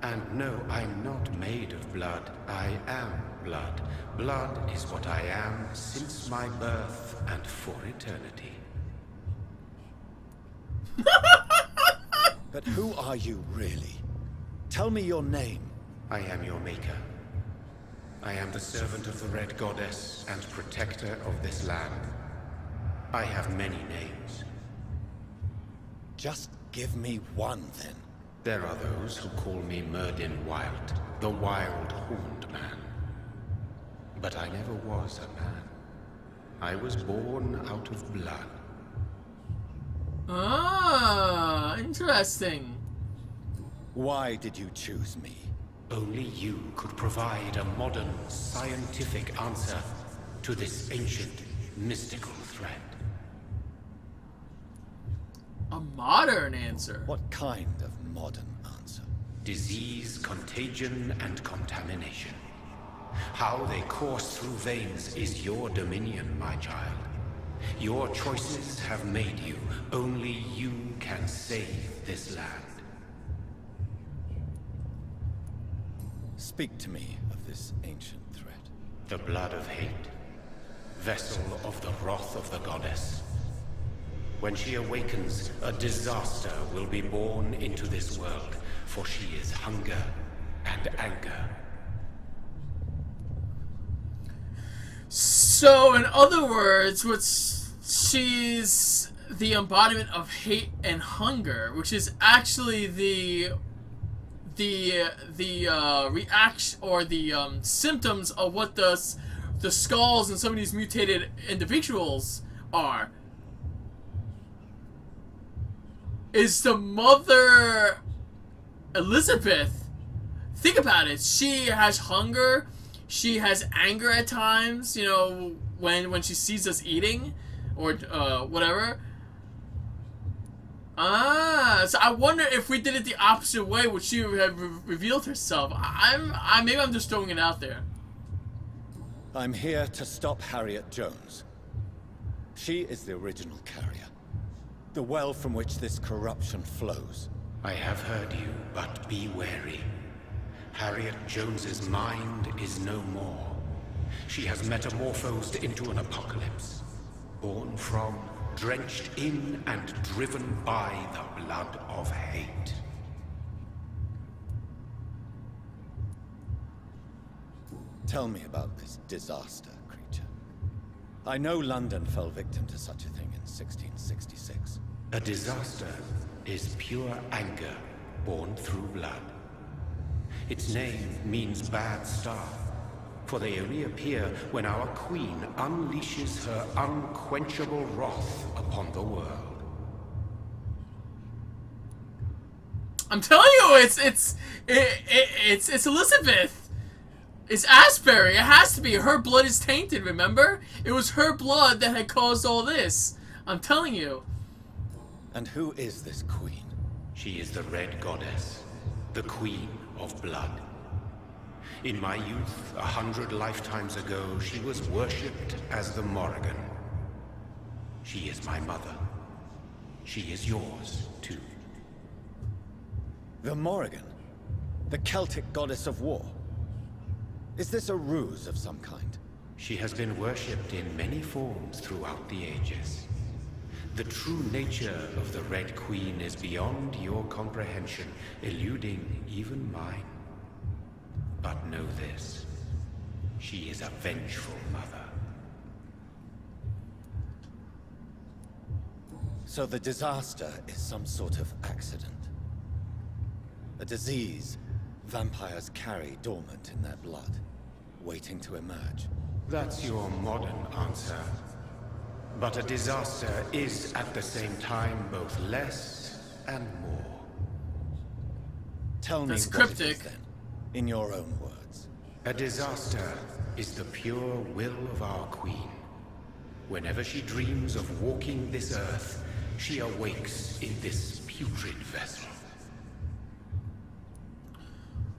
And no, I'm not made of blood. I am blood. Blood is what I am since my birth and for eternity. But who are you really? Tell me your name. I am your maker. I am the servant of the Red Goddess and protector of this land. I have many names. Just give me one, then. There are those who call me Myrddin Wild, the Wild Horned Man. But I never was a man. I was born out of blood. Ah, interesting. Why did you choose me? Only you could provide a modern, scientific answer to this ancient, mystical threat. A modern answer. What kind of modern answer? Disease, contagion, and contamination. How they course through veins is your dominion, my child. Your choices have made you. Only you can save this land. Speak to me of this ancient threat. The blood of hate. Vessel of the wrath of the goddess. When she awakens, a disaster will be born into this world. for she is hunger and anger. So, in other words, she's the embodiment of hate and hunger, which is actually the reaction or the symptoms of what the skulls in some of these mutated individuals are. Is the mother Elizabeth? Think about it. She has hunger. She has anger at times. You know, when she sees us eating, or whatever. So I wonder if we did it the opposite way, would she have revealed herself? Maybe I'm just throwing it out there. I'm here to stop Harriet Jones. She is the original carrier. The well from which this corruption flows. I have heard you, but be wary. Harriet Jones's mind is no more. She has metamorphosed into an apocalypse, born from, drenched in, and driven by the blood of hate. Tell me about this disaster, creature. I know London fell victim to such a thing in 1666. A disaster is pure anger born through blood. Its name means bad star, for they reappear when our queen unleashes her unquenchable wrath upon the world. I'm telling you, it's Elizabeth. It's Asbury. It has to be. Her blood is tainted, remember? It was her blood that had caused all this. I'm telling you. And who is this queen? She is the Red Goddess, the Queen of Blood. In my youth, 100 lifetimes ago, she was worshipped as the Morrigan. She is my mother. She is yours, too. The Morrigan? The Celtic goddess of war? Is this a ruse of some kind? She has been worshipped in many forms throughout the ages. The true nature of the Red Queen is beyond your comprehension, eluding even mine. But know this, she is a vengeful mother. So the disaster is some sort of accident. A disease vampires carry dormant in their blood, waiting to emerge. That's your modern answer. But a disaster is at the same time both less and more. Tell me That's what it is cryptic. then, in your own words. A disaster is the pure will of our queen. Whenever she dreams of walking this earth, she awakes in this putrid vessel.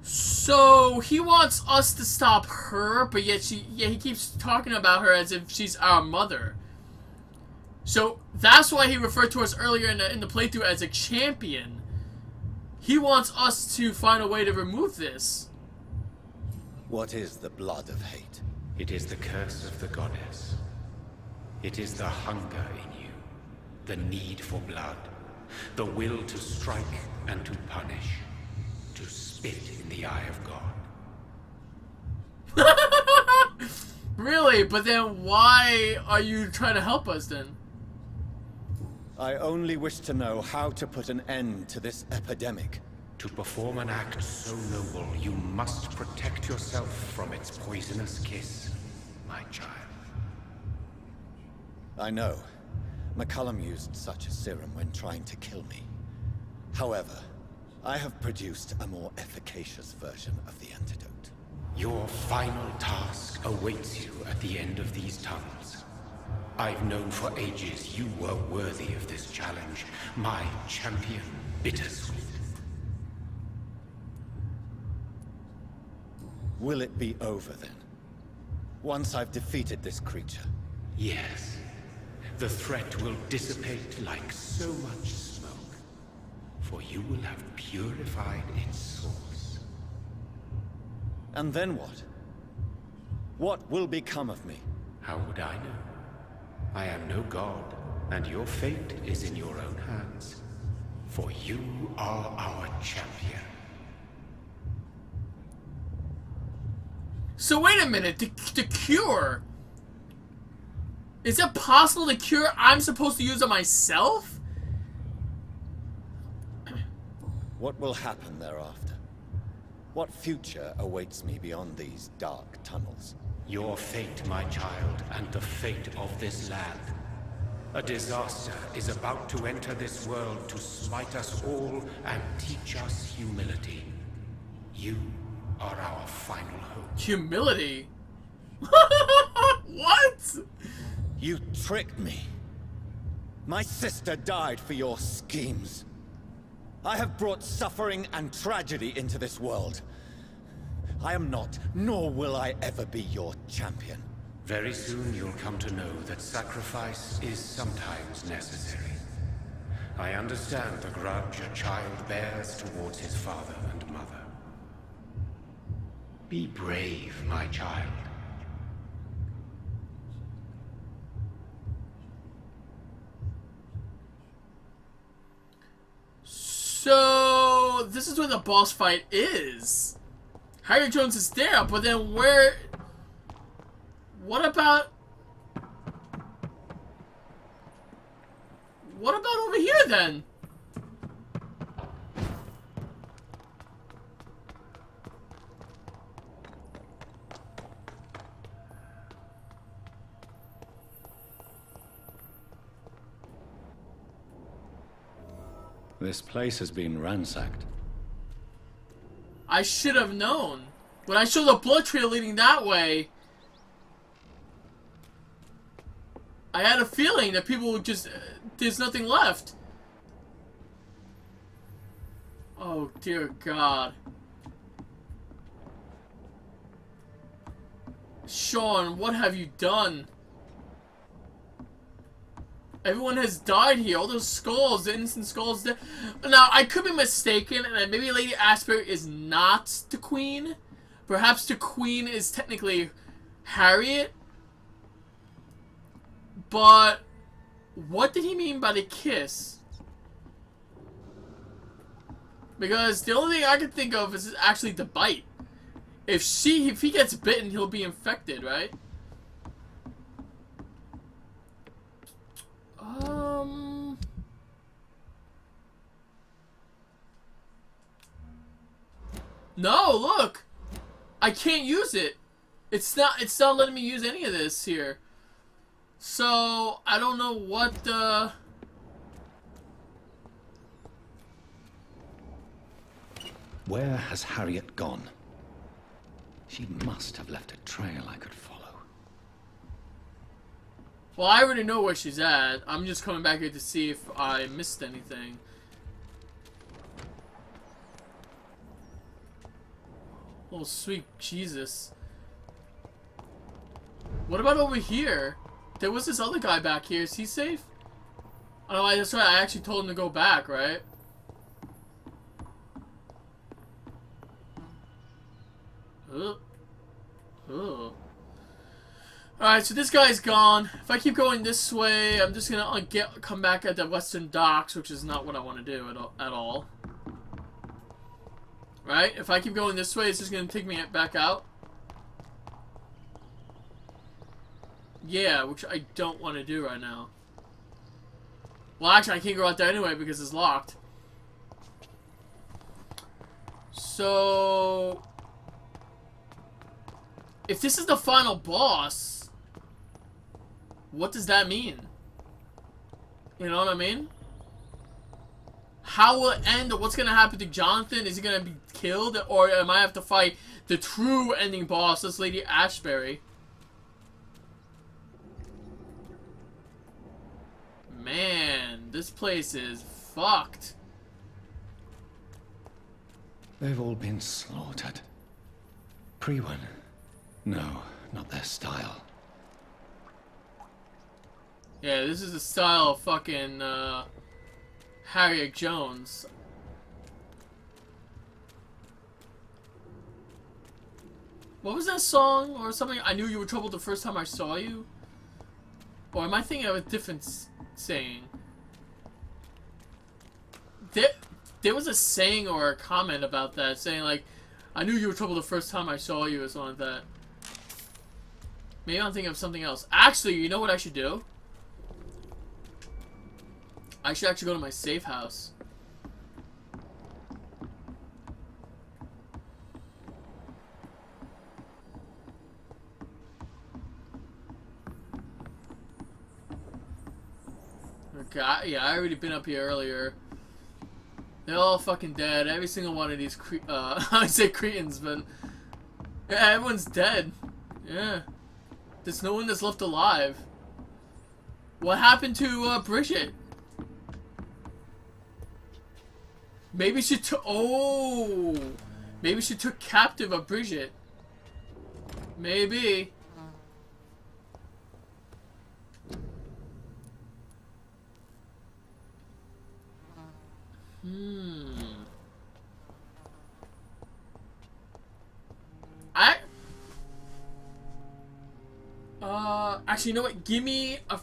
So he wants us to stop her, but yet he keeps talking about her as if she's our mother. So that's why he referred to us earlier in the playthrough as a champion. He wants us to find a way to remove this. What is the blood of hate? It is the curse of the goddess. It is the hunger in you, the need for blood, the will to strike and to punish, to spit in the eye of God. Really? But then why are you trying to help us then? I only wish to know how to put an end to this epidemic. To perform an act so noble, you must protect yourself from its poisonous kiss, my child. I know. McCullum used such a serum when trying to kill me. However, I have produced a more efficacious version of the antidote. Your final task awaits you at the end of these tunnels. I've known for ages you were worthy of this challenge, my champion, Bittersweet. Will it be over then? Once I've defeated this creature? Yes. The threat will dissipate like so much smoke, for you will have purified its source. And then what? What will become of me? How would I know? I am no god, and your fate is in your own hands. For you are our champion. So wait a minute, the cure. Is it possible the cure I'm supposed to use on myself? What will happen thereafter? What future awaits me beyond these dark tunnels? Your fate, my child, and the fate of this land. A disaster is about to enter this world to smite us all and teach us humility. You are our final hope. Humility? What? You tricked me. My sister died for your schemes. I have brought suffering and tragedy into this world. I am not, nor will I ever be your champion. Very soon you'll come to know that sacrifice is sometimes necessary. I understand the grudge a child bears towards his father and mother. Be brave, my child. So, this is where the boss fight is. Harriet Jones is there, but then where... What about over here, then? This place has been ransacked. I should have known. When I saw the blood trail leading that way, I had a feeling that people would just... there's nothing left. Oh, dear God. Sean, what have you done? Everyone has died here. All those skulls, the innocent skulls. Now, I could be mistaken, and maybe Lady Ashbury is not the queen. Perhaps the queen is technically Harriet. But what did he mean by the kiss? Because the only thing I can think of is actually the bite. If he gets bitten, he'll be infected, right? No, look! I can't use it. It's not letting me use any of this here. So, I don't know what the... Where has Harriet gone? She must have left a trail I could follow. Well, I already know where she's at. I'm just coming back here to see if I missed anything. Oh, sweet Jesus. What about over here? There was this other guy back here. Is he safe? Oh, that's right. I actually told him to go back, right? Alright, so this guy's gone. If I keep going this way, I'm just gonna come back at the western docks, which is not what I want to do at all. Right? If I keep going this way, it's just gonna take me back out. Yeah, which I don't want to do right now. Well, actually, I can't go out there anyway because it's locked. So... if this is the final boss, what does that mean? You know what I mean? How will it end? What's gonna happen to Jonathan? Is he gonna be killed? Or am I have to fight the true ending boss, this Lady Ashbury? Man, this place is fucked. They've all been slaughtered. Pre-one. No, not their style. Yeah, this is the style of fucking, Harriet Jones. What was that song or something? I knew you were troubled the first time I saw you? Or am I thinking of a different saying? There was a saying or a comment about that, saying like, I knew you were troubled the first time I saw you or something like that. Maybe I'm thinking of something else. Actually, you know what I should do? I should actually go to my safe house. Okay, yeah, I already been up here earlier. They're all fucking dead. Every single one of these I say cretins, but yeah, everyone's dead. Yeah. There's no one that's left alive. What happened to Bridget? Maybe she took. Oh, maybe she took captive of Bridget. Maybe. Actually, you know what? Give me a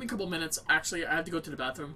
couple minutes. Actually, I have to go to the bathroom.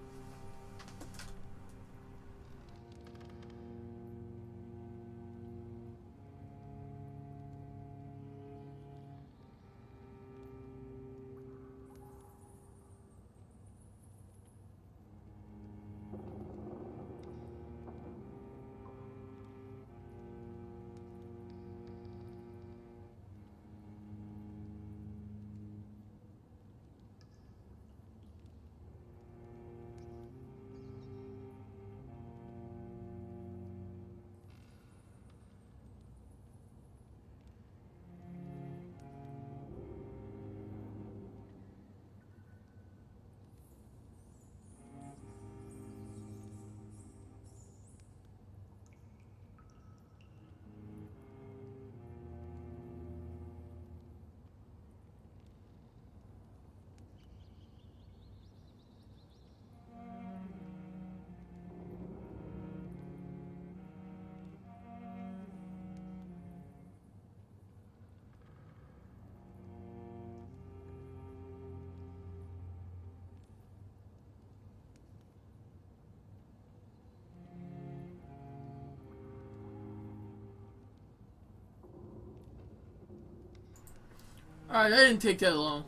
Alright, that didn't take that long.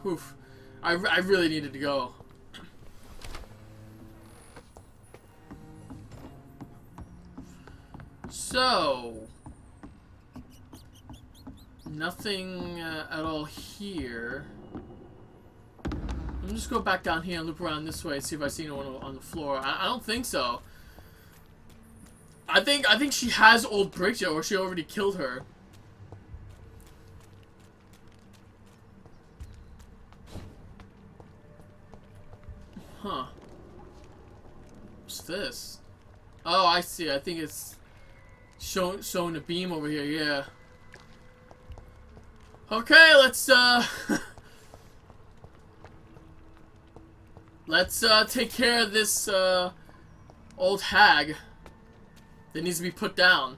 Oof. I really needed to go. So, nothing at all here. Let me just go back down here and loop around this way and see if I see anyone on the floor. I don't think so. I think she has old Bridget, or she already killed her. Huh. What's this? Oh, I see. I think it's showing the beam over here. Yeah. Okay, let's let's take care of this old hag that needs to be put down.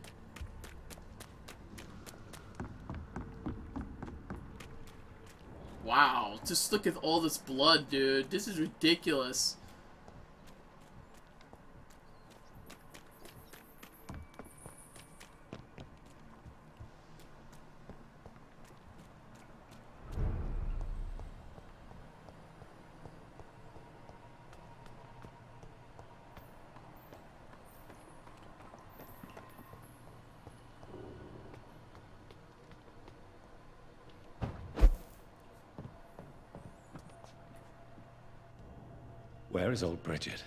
Wow, just look at all this blood, dude. This is ridiculous. Where is old Bridget?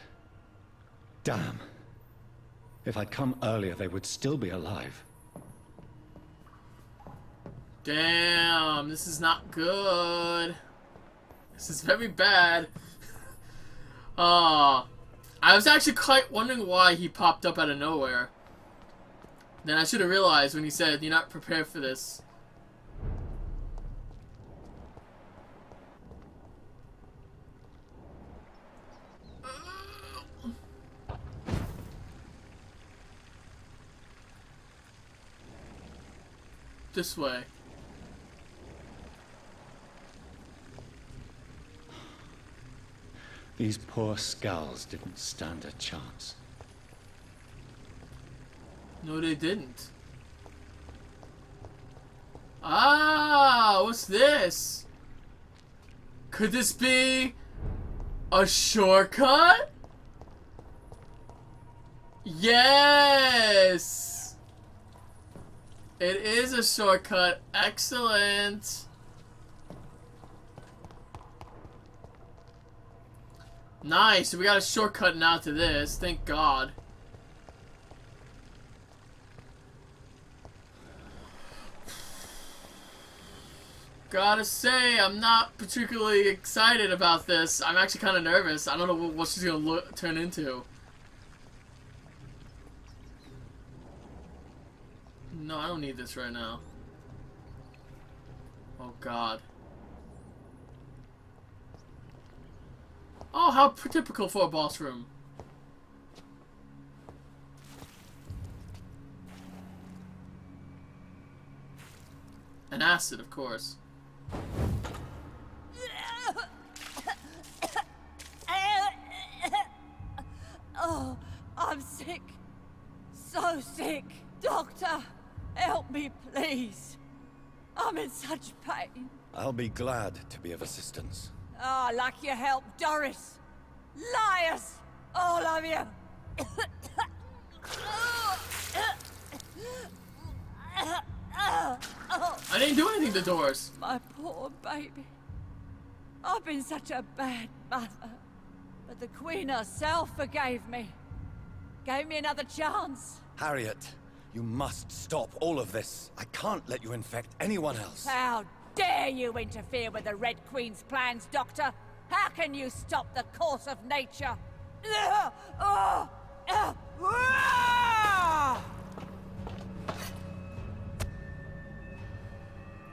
Damn. If I'd come earlier, they would still be alive. Damn, this is not good. This is very bad. I was actually quite wondering why he popped up out of nowhere. Then I should have realized when he said, "You're not prepared for this." This way. These poor skulls didn't stand a chance. No, they didn't. Ah, Wow, what's this? Could this be a shortcut? Yes! It is a shortcut. Excellent. Nice. So we got a shortcut now to this. Thank God. Gotta say, I'm not particularly excited about this. I'm actually kind of nervous. I don't know what she's gonna turn into. No, I don't need this right now. Oh God. Oh, how typical for a boss room. And acid, of course. Oh, I'm sick. So sick. Doctor, help me, please. I'm in such pain. I'll be glad to be of assistance. Ah, like your help, Doris. Liars! All of you! I didn't do anything to Doris. My poor baby. I've been such a bad mother. But the Queen herself forgave me. Gave me another chance. Harriet, you must stop all of this. I can't let you infect anyone else. How dare you interfere with the Red Queen's plans, Doctor? How can you stop the course of nature?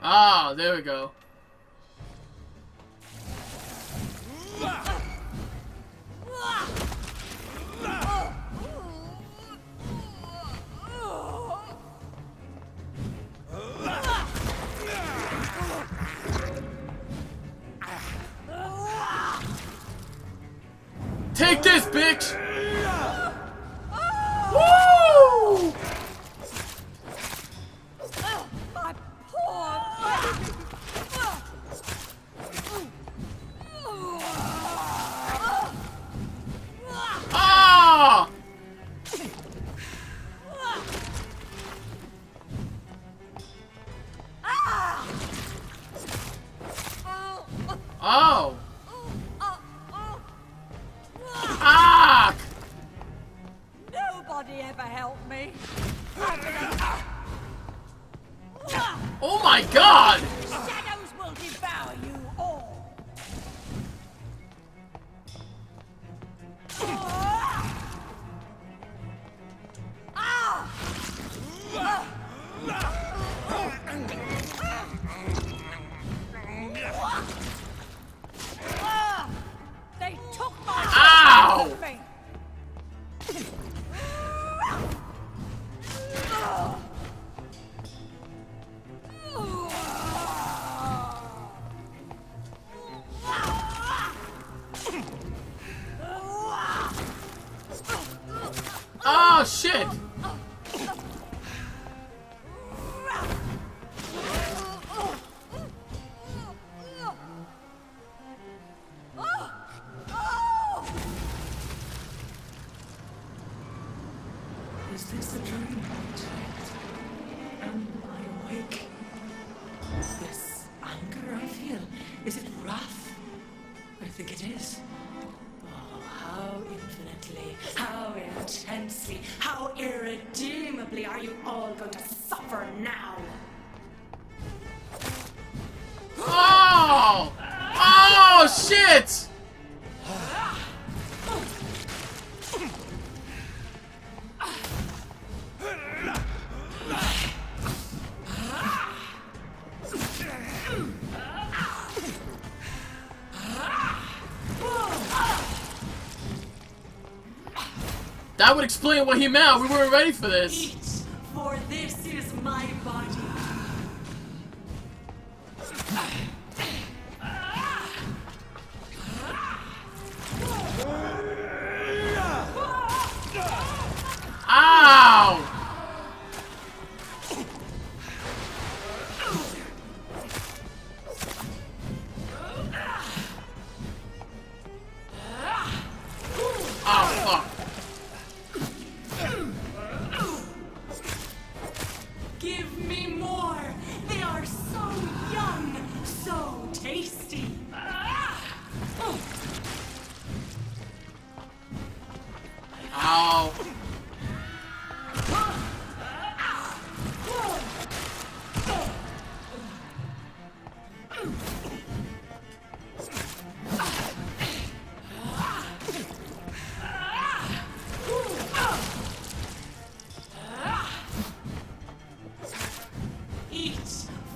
Ah, there we go. Take this, bitch! Woo! My poor baby! Ah! Oh! Ah! Nobody ever helped me. Oh my God! Shadows will devour you all. They took my Ow! from me. Oh shit! Is this a dream? Am I awake? Is this anger I feel? Is it wrath? I think it is. Oh, how infinitely, how intensely, how irredeemably are you all going to suffer now? Oh! Oh shit! That would explain what he meant. We weren't ready for this. Eat, for this is my body. Ow!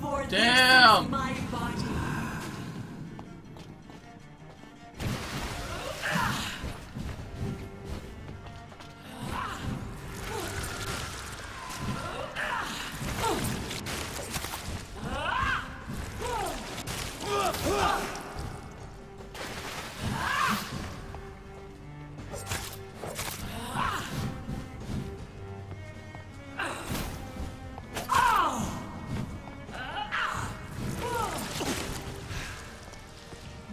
for Damn. this is my body.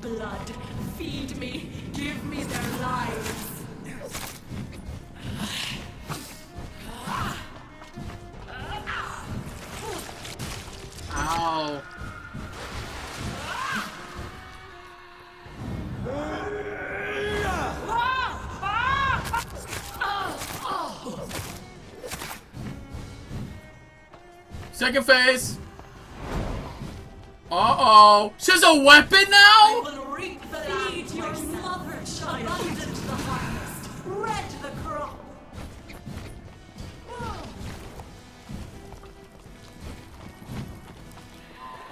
Blood, feed me, give me their lives. Ow. Second phase. Uh-oh. She has a weapon now? Will reap the feed your mother, child. Abundant the harvest, red the crop.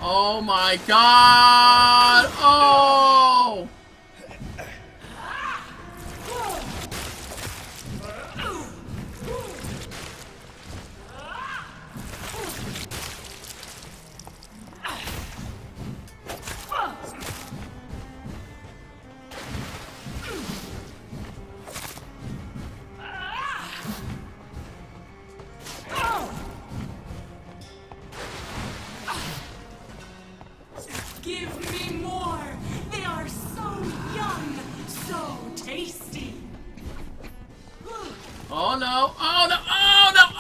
Oh my god! Oh! Give me more. They are so young, so tasty. Oh no! Oh no! Oh no! Oh!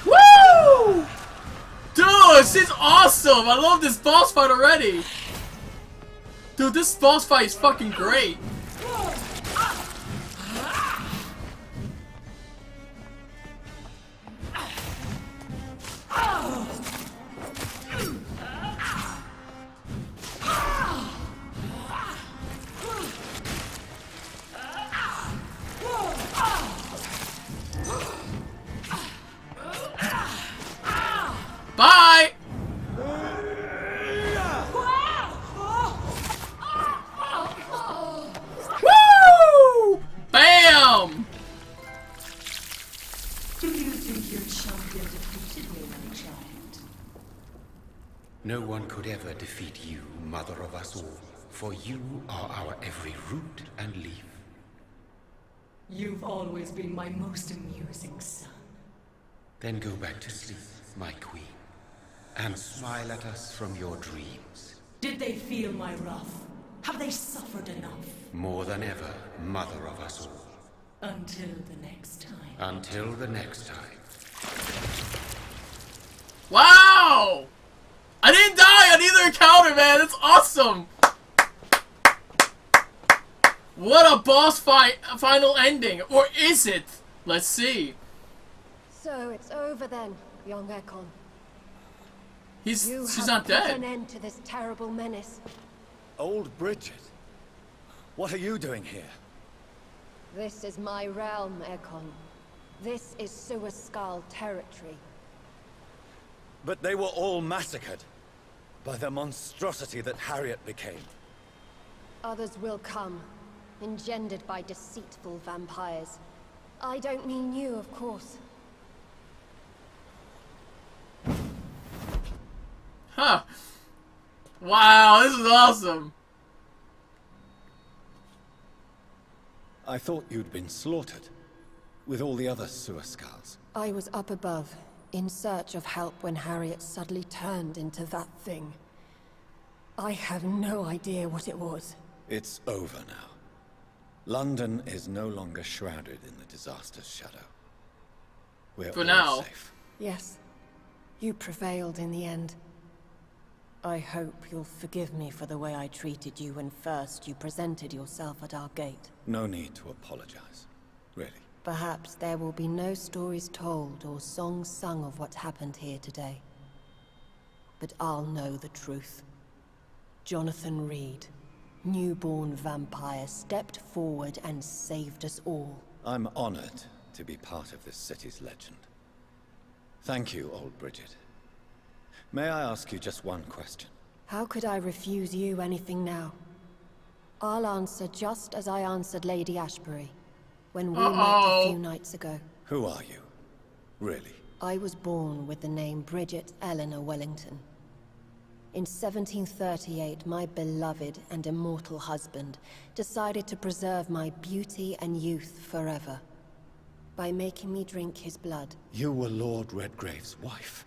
No! Woo! Dude, this is awesome! I love this boss fight already! Dude, this boss fight is fucking great! Bye! Woo! Bam! Do you think your champion defeated me, my child? No one could ever defeat you, mother of us all, for you are our every root and leaf. You've always been my most amusing son. Then go back to sleep, my queen, and smile at us from your dreams. Did they feel my wrath? Have they suffered enough? More than ever, mother of us all. Until the next time. Until the next time. Wow! I didn't die on either encounter, man! That's awesome! What a boss fight final ending! Or is it? Let's see. So it's over then, young Ekon. She's not dead. Put an end to this terrible menace. Old Bridget, what are you doing here? This is my realm, Ekon. This is Suaskal territory. But they were all massacred by the monstrosity that Harriet became. Others will come, engendered by deceitful vampires. I don't mean you, of course. Huh. Wow, this is awesome. I thought you'd been slaughtered, with all the other Suaskals. I was up above, in search of help when Harriet suddenly turned into that thing. I have no idea what it was. It's over now. London is no longer shrouded in the disaster's shadow. We're For all now. safe. Yes, you prevailed in the end. I hope you'll forgive me for the way I treated you when first you presented yourself at our gate. No need to apologize, really. Perhaps there will be no stories told or songs sung of what happened here today. But I'll know the truth. Jonathan Reed, newborn vampire, stepped forward and saved us all. I'm honored to be part of this city's legend. Thank you, old Bridget. May I ask you just one question? How could I refuse you anything now? I'll answer just as I answered Lady Ashbury when we met a few nights ago. Who are you? Really? I was born with the name Bridget Eleanor Wellington. In 1738, my beloved and immortal husband decided to preserve my beauty and youth forever by making me drink his blood. You were Lord Redgrave's wife?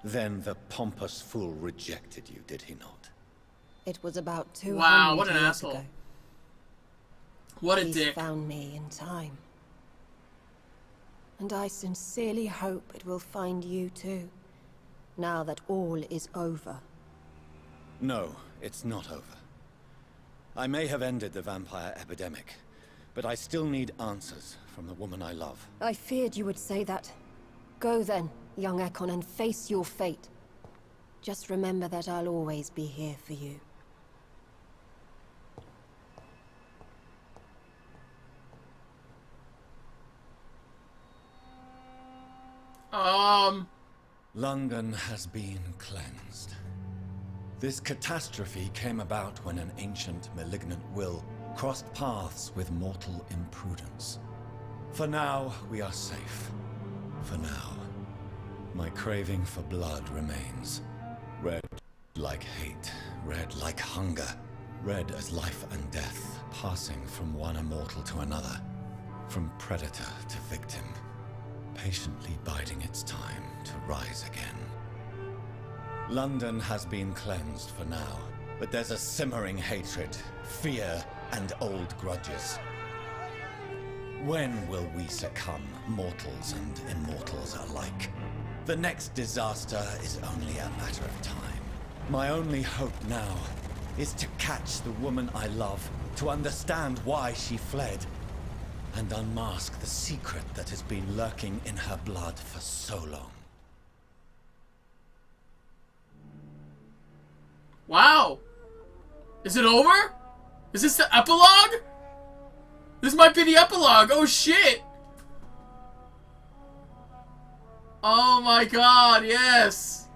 Then the pompous fool rejected you, did he not? It was about 200 wow, what an years asshole. ago. What a He's dick. Found me in time. And I sincerely hope it will find you too, now that all is over. No, it's not over. I may have ended the vampire epidemic, but I still need answers from the woman I love. I feared you would say that. Go then, young Ekon, and face your fate. Just remember that I'll always be here for you. London has been cleansed. This catastrophe came about when an ancient malignant will crossed paths with mortal imprudence. For now, we are safe. For now. My craving for blood remains. Red like hate, red like hunger, red as life and death, passing from one immortal to another, from predator to victim, patiently biding its time to rise again. London has been cleansed for now, but there's a simmering hatred, fear, and old grudges. When will we succumb, mortals and immortals alike? The next disaster is only a matter of time. My only hope now is to catch the woman I love, to understand why she fled, and unmask the secret that has been lurking in her blood for so long. Wow! Is it over? Is this the epilogue? This might be the epilogue. Oh shit! Oh my god, yes!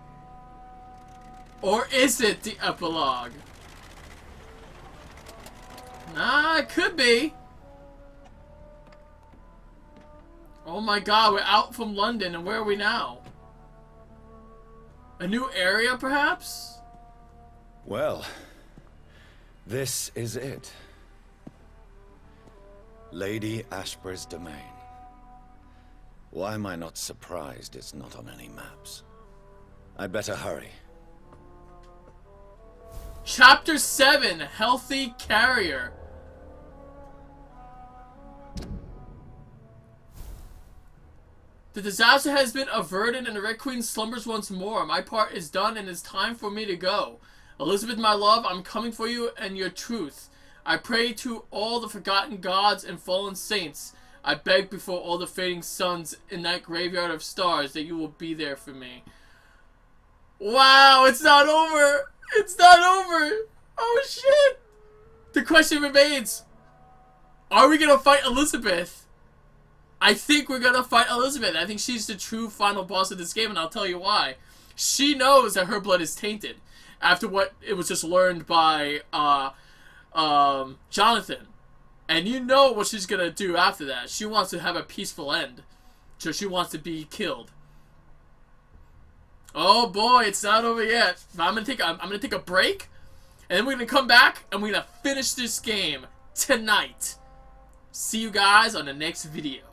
Or is it the epilogue? Nah, it could be. Oh my god, we're out from London, and where are we now? A new area, perhaps? Well, this is it. Lady Ashbury's domain. Why am I not surprised it's not on any maps? I'd better hurry. Chapter 7, Healthy Carrier. The disaster has been averted and the Red Queen slumbers once more. My part is done and it's time for me to go. Elizabeth, my love, I'm coming for you and your truth. I pray to all the forgotten gods and fallen saints. I beg before all the fading suns in that graveyard of stars that you will be there for me. Wow, it's not over! It's not over! Oh shit! The question remains, are we gonna fight Elizabeth? I think we're gonna fight Elizabeth. I think she's the true final boss of this game, and I'll tell you why. She knows that her blood is tainted after what it was just learned by Jonathan. And you know what she's gonna do after that. She wants to have a peaceful end. So she wants to be killed. Oh boy, it's not over yet. But I'm gonna take a break, and then we're gonna come back and we're gonna finish this game tonight. See you guys on the next video.